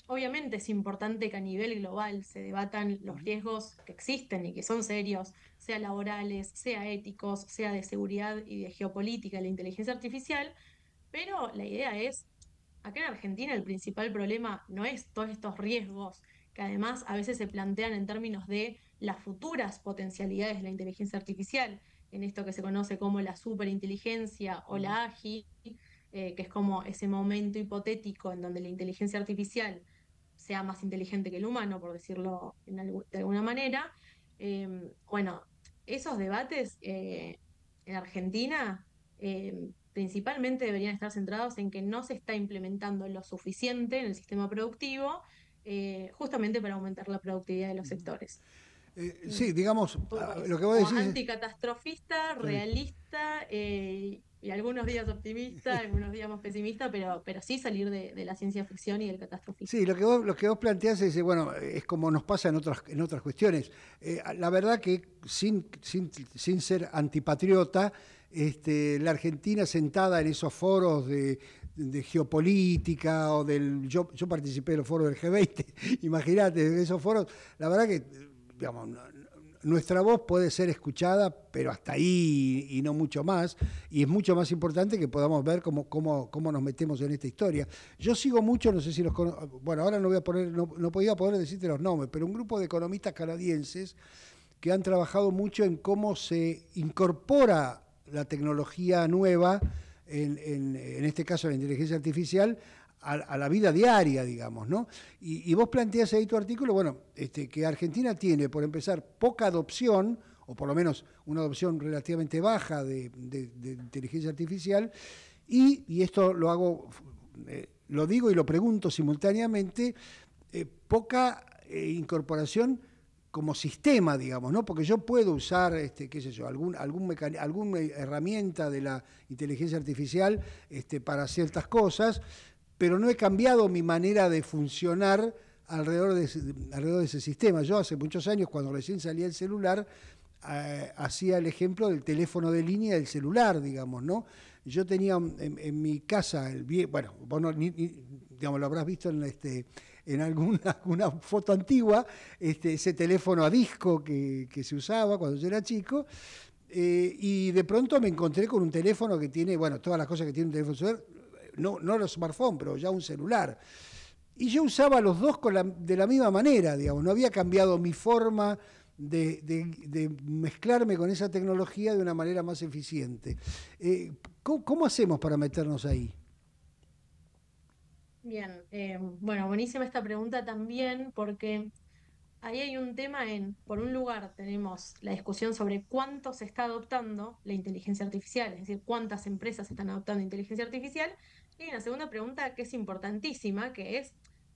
Obviamente es importante que a nivel global se debatan los riesgos que existen y que son serios, sea laborales, sea éticos, sea de seguridad y de geopolítica de la inteligencia artificial, pero la idea es, acá en Argentina el principal problema no es todos estos riesgos que además a veces se plantean en términos de las futuras potencialidades de la inteligencia artificial, en esto que se conoce como la superinteligencia o la AGI, que es como ese momento hipotético en donde la inteligencia artificial sea más inteligente que el humano, por decirlo de alguna manera. Esos debates en Argentina principalmente deberían estar centrados en que no se está implementando lo suficiente en el sistema productivo, justamente para aumentar la productividad de los sectores. Sí, digamos, lo que vos decís... Anticatastrofista, realista, y algunos días optimista, algunos días más pesimista, pero sí salir de la ciencia ficción y del catastrofismo. Sí, lo que vos planteás es, es como nos pasa en otras cuestiones. La verdad que sin ser antipatriota, la Argentina sentada en esos foros de geopolítica o yo participé de los foros del G20, imagínate, de esos foros, la verdad que, digamos, nuestra voz puede ser escuchada, pero hasta ahí y no mucho más, y es mucho más importante que podamos ver cómo nos metemos en esta historia. Yo sigo mucho, no sé si bueno, ahora no podía poder decirte los nombres, pero un grupo de economistas canadienses que han trabajado mucho en cómo se incorpora la tecnología nueva, en este caso la inteligencia artificial, a la vida diaria, digamos, ¿no? Y vos planteás ahí tu artículo, bueno, que Argentina tiene, por empezar, poca adopción, o por lo menos una adopción relativamente baja de inteligencia artificial, y esto lo hago, lo digo y lo pregunto simultáneamente, poca incorporación como sistema, digamos, ¿no? Porque yo puedo usar, qué sé yo, alguna herramienta de la inteligencia artificial para ciertas cosas, pero no he cambiado mi manera de funcionar alrededor de ese sistema. Yo hace muchos años, cuando recién salía el celular, hacía el ejemplo del teléfono de línea del celular, digamos, ¿no? Yo tenía en mi casa, bueno, vos digamos, lo habrás visto en alguna foto antigua, ese teléfono a disco que se usaba cuando yo era chico, y de pronto me encontré con un teléfono que tiene, bueno, todas las cosas que tiene un teléfono celular, no los smartphones, pero ya un celular. Y yo usaba los dos de la misma manera, digamos, no había cambiado mi forma de mezclarme con esa tecnología de una manera más eficiente. ¿Cómo hacemos para meternos ahí? Bien, bueno, buenísima esta pregunta también, porque ahí hay un tema por un lugar tenemos la discusión sobre cuánto se está adoptando la inteligencia artificial, es decir, cuántas empresas están adoptando inteligencia artificial, y hay una segunda pregunta que es importantísima, que es,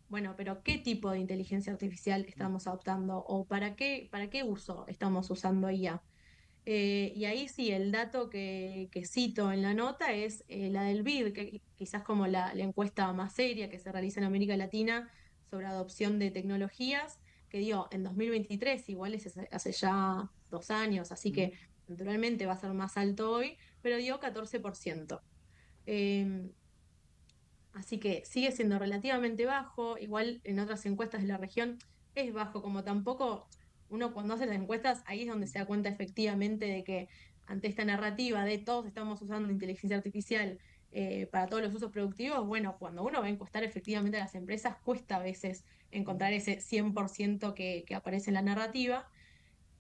bueno, pero ¿qué tipo de inteligencia artificial estamos adoptando o para qué uso estamos usando IA? Y ahí sí, el dato que cito en la nota es la del BID, que quizás como la encuesta más seria que se realiza en América Latina sobre adopción de tecnologías, que dio en 2023, igual es hace ya 2 años, así que naturalmente va a ser más alto hoy, pero dio 14%. Eh, Así que sigue siendo relativamente bajo, igual en otras encuestas de la región es bajo, como tampoco uno cuando hace las encuestas, ahí es donde se da cuenta efectivamente de que ante esta narrativa de todos estamos usando inteligencia artificial para todos los usos productivos, bueno, cuando uno va a encuestar efectivamente a las empresas, cuesta a veces encontrar ese 100% que aparece en la narrativa.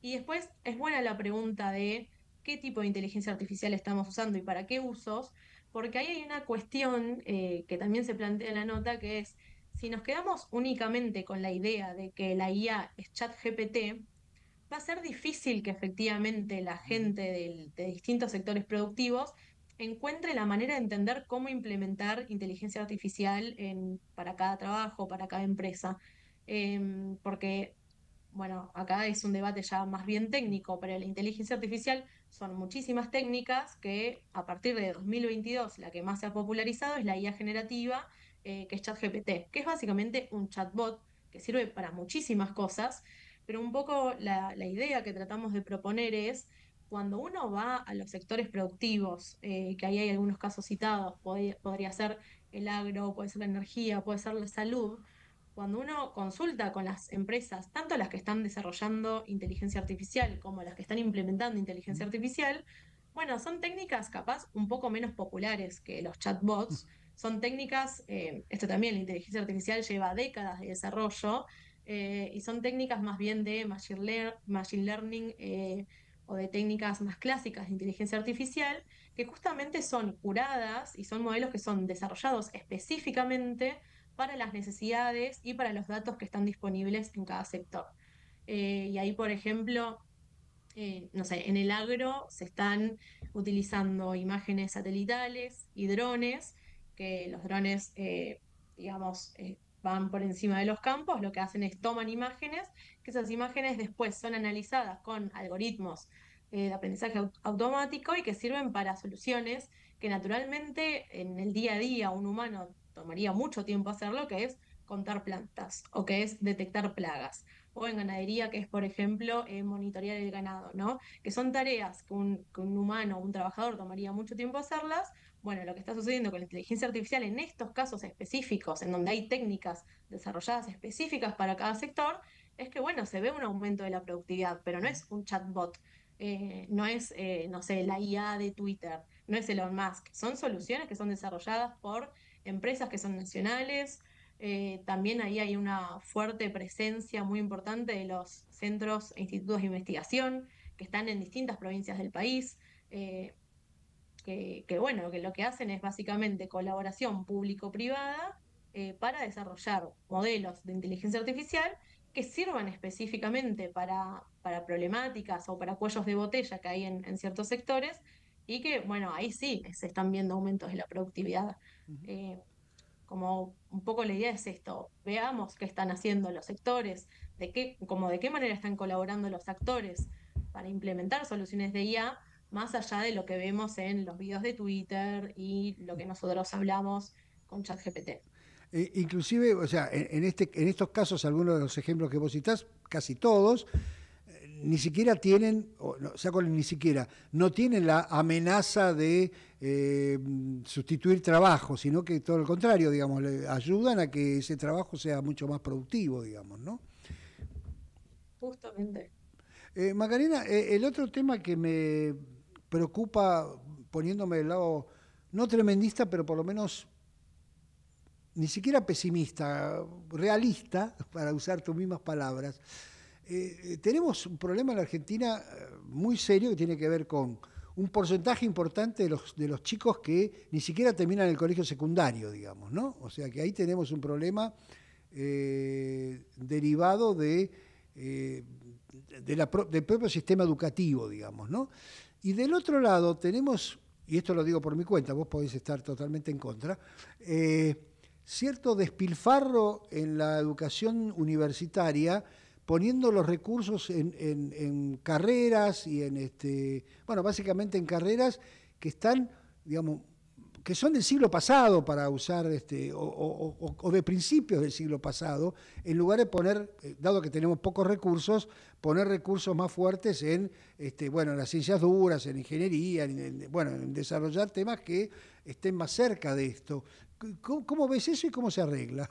Y después es buena la pregunta de qué tipo de inteligencia artificial estamos usando y para qué usos, porque ahí hay una cuestión que también se plantea en la nota, que es, si nos quedamos únicamente con la idea de que la IA es ChatGPT, va a ser difícil que efectivamente la gente de distintos sectores productivos encuentre la manera de entender cómo implementar inteligencia artificial para cada trabajo, para cada empresa. Porque bueno, acá es un debate ya más bien técnico, pero la inteligencia artificial son muchísimas técnicas que a partir de 2022 la que más se ha popularizado es la IA generativa, que es ChatGPT, que es básicamente un chatbot que sirve para muchísimas cosas, pero un poco la idea que tratamos de proponer es, cuando uno va a los sectores productivos, que ahí hay algunos casos citados, podría ser el agro, puede ser la energía, puede ser la salud, cuando uno consulta con las empresas, tanto las que están desarrollando inteligencia artificial como las que están implementando inteligencia artificial, bueno, son técnicas capaz un poco menos populares que los chatbots. Son técnicas, esto también, la inteligencia artificial lleva décadas de desarrollo, y son técnicas más bien de machine learning, o de técnicas más clásicas de inteligencia artificial, que justamente son curadas y son modelos que son desarrollados específicamente para las necesidades y para los datos que están disponibles en cada sector. Y ahí, por ejemplo, no sé, en el agro se están utilizando imágenes satelitales y drones, que los drones, digamos, van por encima de los campos, lo que hacen es toman imágenes, que esas imágenes después son analizadas con algoritmos de aprendizaje automático y que sirven para soluciones que naturalmente en el día a día un humano tomaría mucho tiempo hacerlo, que es contar plantas o que es detectar plagas. o en ganadería, que es, por ejemplo, monitorear el ganado, ¿no? Que son tareas que un humano, un trabajador tomaría mucho tiempo hacerlas. Bueno, lo que está sucediendo con la inteligencia artificial en estos casos específicos, en donde hay técnicas desarrolladas específicas para cada sector, es que, bueno, se ve un aumento de la productividad, pero no es un chatbot, no es, no sé, la IA de Twitter, no es Elon Musk, son soluciones que son desarrolladas por empresas que son nacionales. También ahí hay una fuerte presencia muy importante de los centros e institutos de investigación que están en distintas provincias del país, eh, bueno, que lo que hacen es básicamente colaboración público-privada para desarrollar modelos de inteligencia artificial que sirvan específicamente para problemáticas o para cuellos de botella que hay en ciertos sectores y que, bueno, ahí sí se están viendo aumentos de la productividad. Eh, Como un poco la idea es esto, veamos qué están haciendo los sectores, como de qué manera están colaborando los actores para implementar soluciones de IA, más allá de lo que vemos en los videos de Twitter y lo que nosotros hablamos con ChatGPT. Inclusive, o sea, en estos casos, algunos de los ejemplos que vos citás, casi todos, ni siquiera tienen, saco el ni siquiera, no tienen la amenaza de sustituir trabajo, sino que todo lo contrario, digamos, le ayudan a que ese trabajo sea mucho más productivo, digamos, ¿no? Justamente. Macarena, el otro tema que me preocupa, poniéndome del lado, no tremendista, pero por lo menos ni siquiera pesimista, realista, para usar tus mismas palabras. Tenemos un problema en la Argentina muy serio que tiene que ver con un porcentaje importante de los chicos que ni siquiera terminan el colegio secundario, digamos, ¿no? O sea que ahí tenemos un problema derivado del propio sistema educativo, digamos, ¿no? Y del otro lado tenemos, y esto lo digo por mi cuenta, vos podés estar totalmente en contra, cierto despilfarro en la educación universitaria, poniendo los recursos en carreras y bueno, básicamente en carreras que están, digamos, que son del siglo pasado, para usar, o de principios del siglo pasado, en lugar de poner, dado que tenemos pocos recursos, poner recursos más fuertes bueno, en las ciencias duras, en ingeniería, bueno, en desarrollar temas que estén más cerca de esto. ¿Cómo ves eso y cómo se arregla?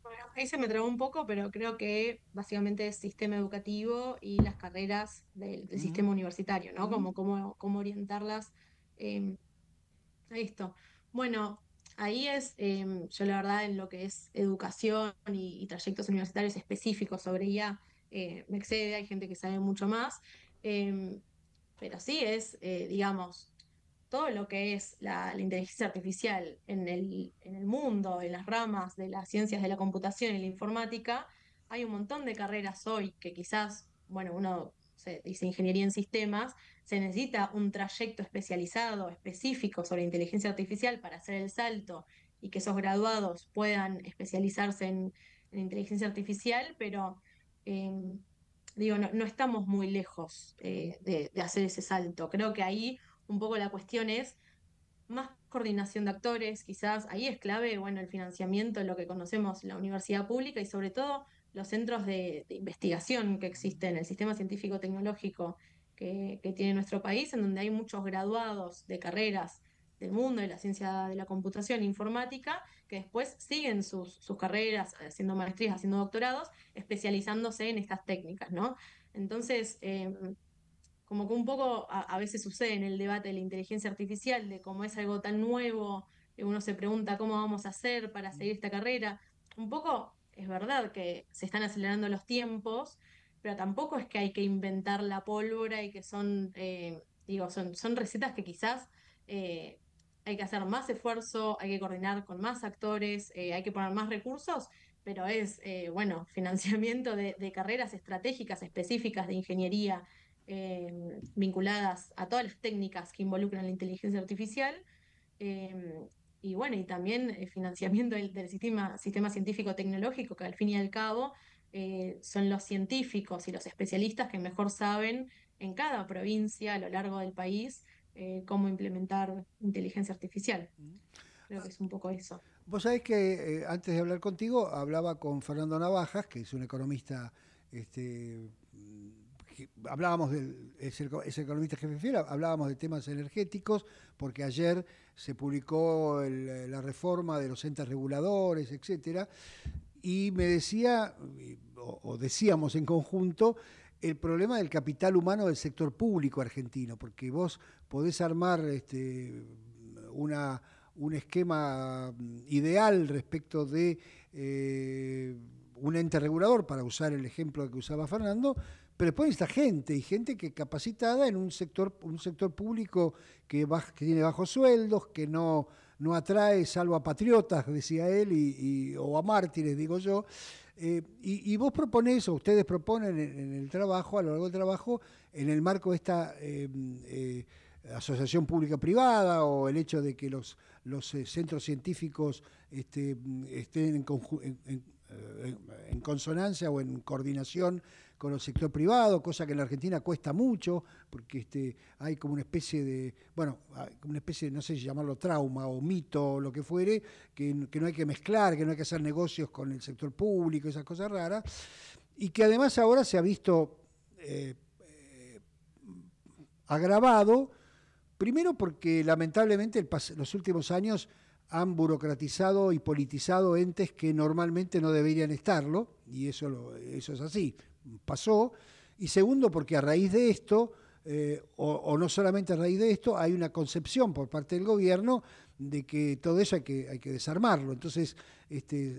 Bueno, ahí se me trabó un poco, pero creo que básicamente es sistema educativo y las carreras del sistema universitario, ¿no? Cómo orientarlas eh, a esto. Bueno, ahí es, yo la verdad en lo que es educación y trayectos universitarios específicos sobre IA, me excede, hay gente que sabe mucho más, eh, pero sí es, digamos, todo lo que es la inteligencia artificial en el mundo, en las ramas de las ciencias de la computación y la informática, hay un montón de carreras hoy que quizás, bueno, uno se dice ingeniería en sistemas, se necesita un trayecto especializado, específico sobre inteligencia artificial para hacer el salto y que esos graduados puedan especializarse en inteligencia artificial, pero digo, no estamos muy lejos de hacer ese salto. Creo que ahí un poco la cuestión es más coordinación de actores, quizás ahí es clave, bueno, el financiamiento, lo que conocemos, la universidad pública y sobre todo los centros de investigación que existen, el sistema científico-tecnológico que tiene nuestro país, en donde hay muchos graduados de carreras del mundo de la ciencia de la computación e informática, que después siguen sus carreras, haciendo maestrías, haciendo doctorados, especializándose en estas técnicas, ¿no? Entonces, como que un poco a veces sucede en el debate de la inteligencia artificial, de cómo es algo tan nuevo, que uno se pregunta cómo vamos a hacer para seguir esta carrera. Un poco es verdad que se están acelerando los tiempos, pero tampoco es que hay que inventar la pólvora y que son, digo, son recetas que quizás hay que hacer más esfuerzo, hay que coordinar con más actores, hay que poner más recursos, pero es, bueno, financiamiento de carreras estratégicas específicas de ingeniería vinculadas a todas las técnicas que involucran la inteligencia artificial. eh, y bueno, y también financiamiento del sistema científico-tecnológico, que al fin y al cabo son los científicos y los especialistas que mejor saben en cada provincia a lo largo del país cómo implementar inteligencia artificial. Creo que es un poco eso. Vos sabés que antes de hablar contigo hablaba con Fernando Navajas, que es un economista, hablábamos es economista jefe fiel, hablábamos de temas energéticos, porque ayer se publicó la reforma de los entes reguladores, etcétera, y me decía, o decíamos en conjunto, el problema del capital humano del sector público argentino, porque vos podés armar una, un esquema ideal respecto de un ente regulador, para usar el ejemplo que usaba Fernando, pero después está gente, y gente que capacitada en un sector público que tiene bajos sueldos, que no atrae salvo a patriotas, decía él, o a mártires, digo yo. Y vos proponés, o ustedes proponen en el trabajo, a lo largo del trabajo, en el marco de esta asociación pública-privada, o el hecho de que los centros científicos estén en consonancia o en coordinación con el sector privado, cosa que en la Argentina cuesta mucho, porque hay como una especie de, bueno, como una especie de, no sé si llamarlo trauma o mito o lo que fuere, que no hay que mezclar, que no hay que hacer negocios con el sector público, esas cosas raras, y que además ahora se ha visto agravado, primero porque lamentablemente los últimos años han burocratizado y politizado entes que normalmente no deberían estarlo, y eso es así, pasó. Y segundo, porque a raíz de esto, o no solamente a raíz de esto, hay una concepción por parte del gobierno de que todo eso hay que desarmarlo. Entonces,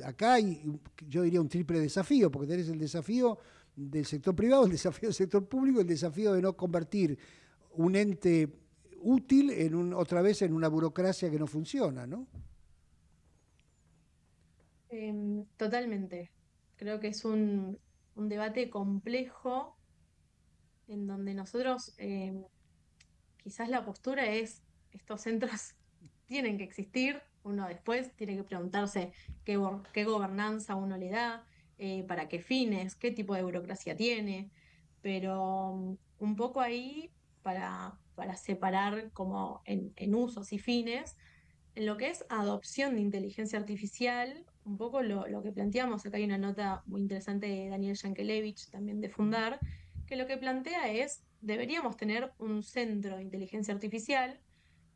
acá hay, yo diría, un triple desafío, porque tenés el desafío del sector privado, el desafío del sector público, el desafío de no convertir un ente útil otra vez en una burocracia que no funciona, ¿no? Totalmente. Creo que es un debate complejo en donde nosotros quizás la postura es, estos centros tienen que existir, uno después tiene que preguntarse qué gobernanza uno le da, para qué fines, qué tipo de burocracia tiene, pero un poco ahí para separar como en usos y fines, en lo que es adopción de inteligencia artificial, un poco lo que planteamos, acá hay una nota muy interesante de Daniel Yankelevich, también de Fundar, que lo que plantea es, deberíamos tener un centro de inteligencia artificial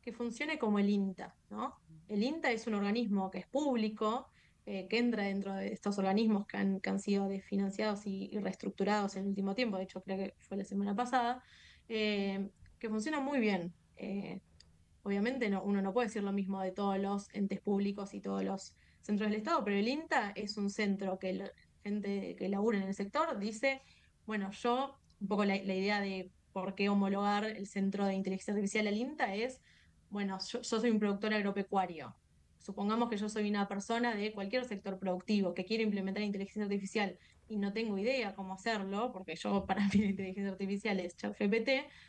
que funcione como el INTA, ¿no? El INTA es un organismo que es público, que entra dentro de estos organismos que han sido desfinanciados y reestructurados en el último tiempo, de hecho creo que fue la semana pasada, que funciona muy bien. Obviamente uno no puede decir lo mismo de todos los entes públicos y todos los centros del Estado, pero el INTA es un centro que la gente que labura en el sector dice, bueno, un poco la idea de por qué homologar el centro de inteligencia artificial al INTA es, bueno, yo soy un productor agropecuario. Supongamos que yo soy una persona de cualquier sector productivo que quiere implementar inteligencia artificial y no tengo idea cómo hacerlo, porque yo para mí la inteligencia artificial es ChatGPT.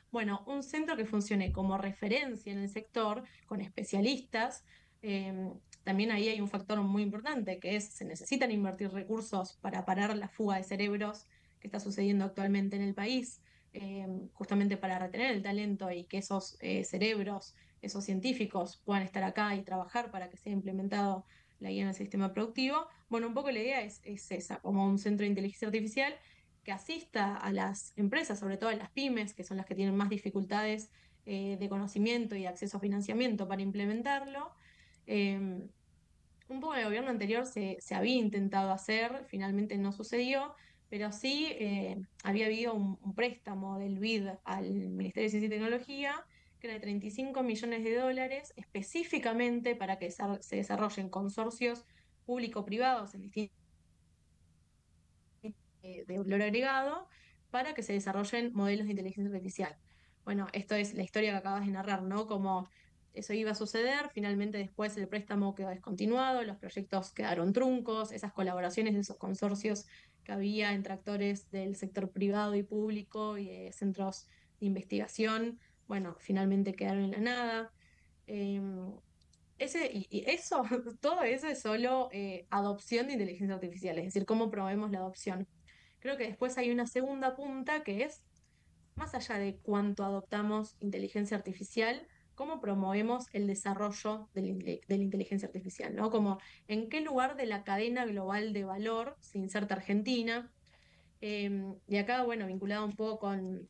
Bueno, un centro que funcione como referencia en el sector, con especialistas. También ahí hay un factor muy importante, que es se necesitan invertir recursos para parar la fuga de cerebros que está sucediendo actualmente en el país, justamente para retener el talento y que esos cerebros, esos científicos puedan estar acá y trabajar para que sea implementado la guía en el sistema productivo. Bueno, un poco la idea es esa, como un centro de inteligencia artificial que asista a las empresas, sobre todo a las pymes, que son las que tienen más dificultades de conocimiento y acceso a financiamiento para implementarlo. Eh, un poco en el gobierno anterior se había intentado hacer, finalmente no sucedió, pero sí había habido un préstamo del BID al Ministerio de Ciencia y Tecnología, que era de 35 millones de dólares, específicamente para que se desarrollen consorcios público-privados en distintos de valor agregado para que se desarrollen modelos de inteligencia artificial. Bueno, esto es la historia que acabas de narrar, ¿no? Como eso iba a suceder, finalmente después el préstamo quedó descontinuado, los proyectos quedaron truncos, esas colaboraciones, esos consorcios que había entre actores del sector privado y público y de centros de investigación, bueno, finalmente quedaron en la nada. Y eso, todo eso es solo adopción de inteligencia artificial, es decir, cómo promovemos la adopción. Creo que después hay una segunda punta que es, más allá de cuánto adoptamos inteligencia artificial, cómo promovemos el desarrollo de la inteligencia artificial, ¿no? Como en qué lugar de la cadena global de valor se inserta Argentina. Y acá, bueno, vinculado un poco con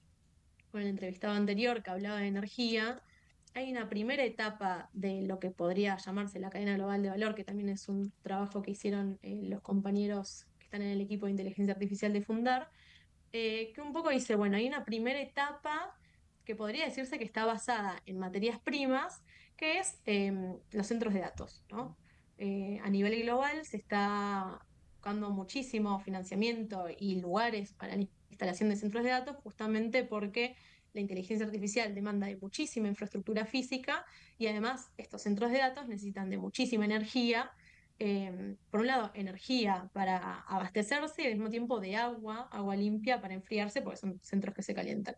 el entrevistado anterior que hablaba de energía, hay una primera etapa de lo que podría llamarse la cadena global de valor, que también es un trabajo que hicieron los compañeros que están en el equipo de inteligencia artificial de Fundar, que un poco dice, bueno, hay una primera etapa que podría decirse que está basada en materias primas, que es los centros de datos, ¿no? A nivel global se está buscando muchísimo financiamiento y lugares para la instalación de centros de datos, justamente porque la inteligencia artificial demanda de muchísima infraestructura física y además estos centros de datos necesitan de muchísima energía. Por un lado, energía para abastecerse y al mismo tiempo de agua limpia para enfriarse, porque son centros que se calientan.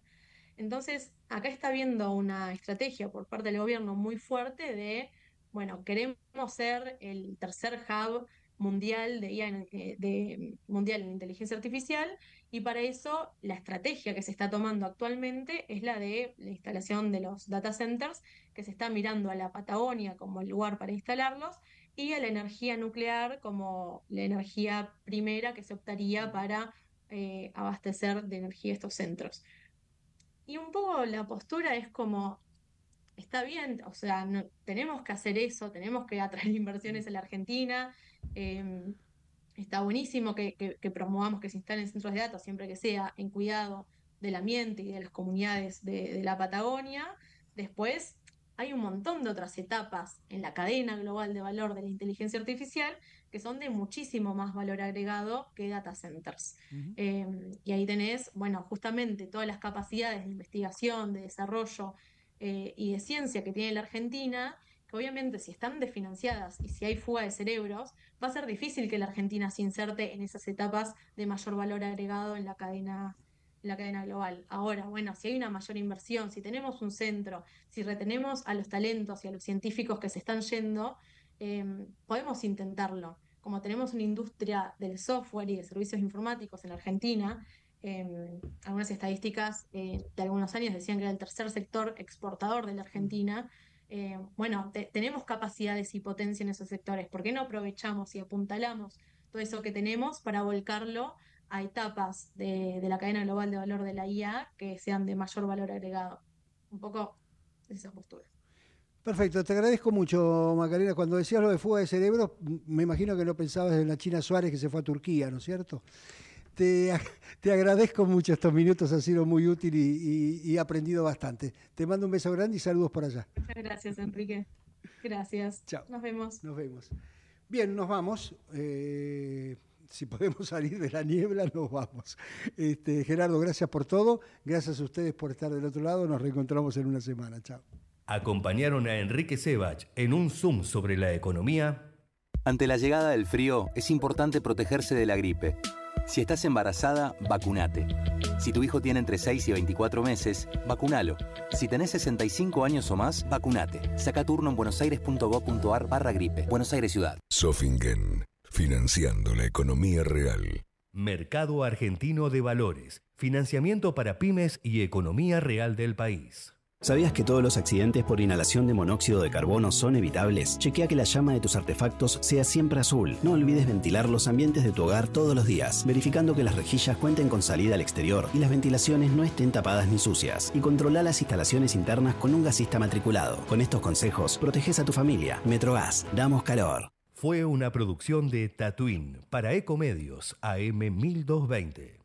Entonces, acá está habiendo una estrategia por parte del gobierno muy fuerte de, bueno, queremos ser el tercer hub mundial de IA mundial en inteligencia artificial, y para eso la estrategia que se está tomando actualmente es la de la instalación de los data centers, que se está mirando a la Patagonia como el lugar para instalarlos, y a la energía nuclear como la energía primera que se optaría para abastecer de energía estos centros. Y un poco la postura es como, está bien, o sea, tenemos que hacer eso, tenemos que atraer inversiones a la Argentina, está buenísimo que promovamos que se instalen centros de datos siempre que sea en cuidado del ambiente y de las comunidades de la Patagonia. Después hay un montón de otras etapas en la cadena global de valor de la inteligencia artificial que son de muchísimo más valor agregado que data centers. Y ahí tenés, bueno, justamente todas las capacidades de investigación, de desarrollo y de ciencia que tiene la Argentina, que obviamente si están desfinanciadas y si hay fuga de cerebros, va a ser difícil que la Argentina se inserte en esas etapas de mayor valor agregado en la cadena global. Ahora, bueno, si hay una mayor inversión, si tenemos un centro, si retenemos a los talentos y a los científicos que se están yendo, podemos intentarlo. Como tenemos una industria del software y de servicios informáticos en Argentina, algunas estadísticas de algunos años decían que era el tercer sector exportador de la Argentina. Bueno, tenemos capacidades y potencia en esos sectores. ¿Por qué no aprovechamos y apuntalamos todo eso que tenemos para volcarlo a etapas de la cadena global de valor de la IA que sean de mayor valor agregado? Un poco esa postura. Perfecto, te agradezco mucho, Macarena. Cuando decías lo de fuga de cerebros, me imagino que no pensabas en la China Suárez que se fue a Turquía, ¿no es cierto? Te agradezco mucho estos minutos, ha sido muy útil y he aprendido bastante. Te mando un beso grande y saludos por allá. Muchas gracias, Enrique. Gracias. Chao. Nos vemos. Nos vemos. Bien, nos vamos. Si podemos salir de la niebla, nos vamos. Gerardo, gracias por todo. Gracias a ustedes por estar del otro lado. Nos reencontramos en una semana. Chao. Acompañaron a Enrique Sebach en un Zoom sobre la economía. Ante la llegada del frío, es importante protegerse de la gripe. Si estás embarazada, vacunate. Si tu hijo tiene entre 6 y 24 meses, vacunalo. Si tenés 65 años o más, vacunate. Saca turno en buenosaires.gov.ar/gripe. Buenos Aires Ciudad. Sofingen, financiando la economía real. Mercado Argentino de Valores. Financiamiento para pymes y economía real del país. ¿Sabías que todos los accidentes por inhalación de monóxido de carbono son evitables? Chequea que la llama de tus artefactos sea siempre azul. No olvides ventilar los ambientes de tu hogar todos los días, verificando que las rejillas cuenten con salida al exterior y las ventilaciones no estén tapadas ni sucias. Y controla las instalaciones internas con un gasista matriculado. Con estos consejos, proteges a tu familia. Metrogas, damos calor. Fue una producción de Tatooine para Ecomedios AM 1220.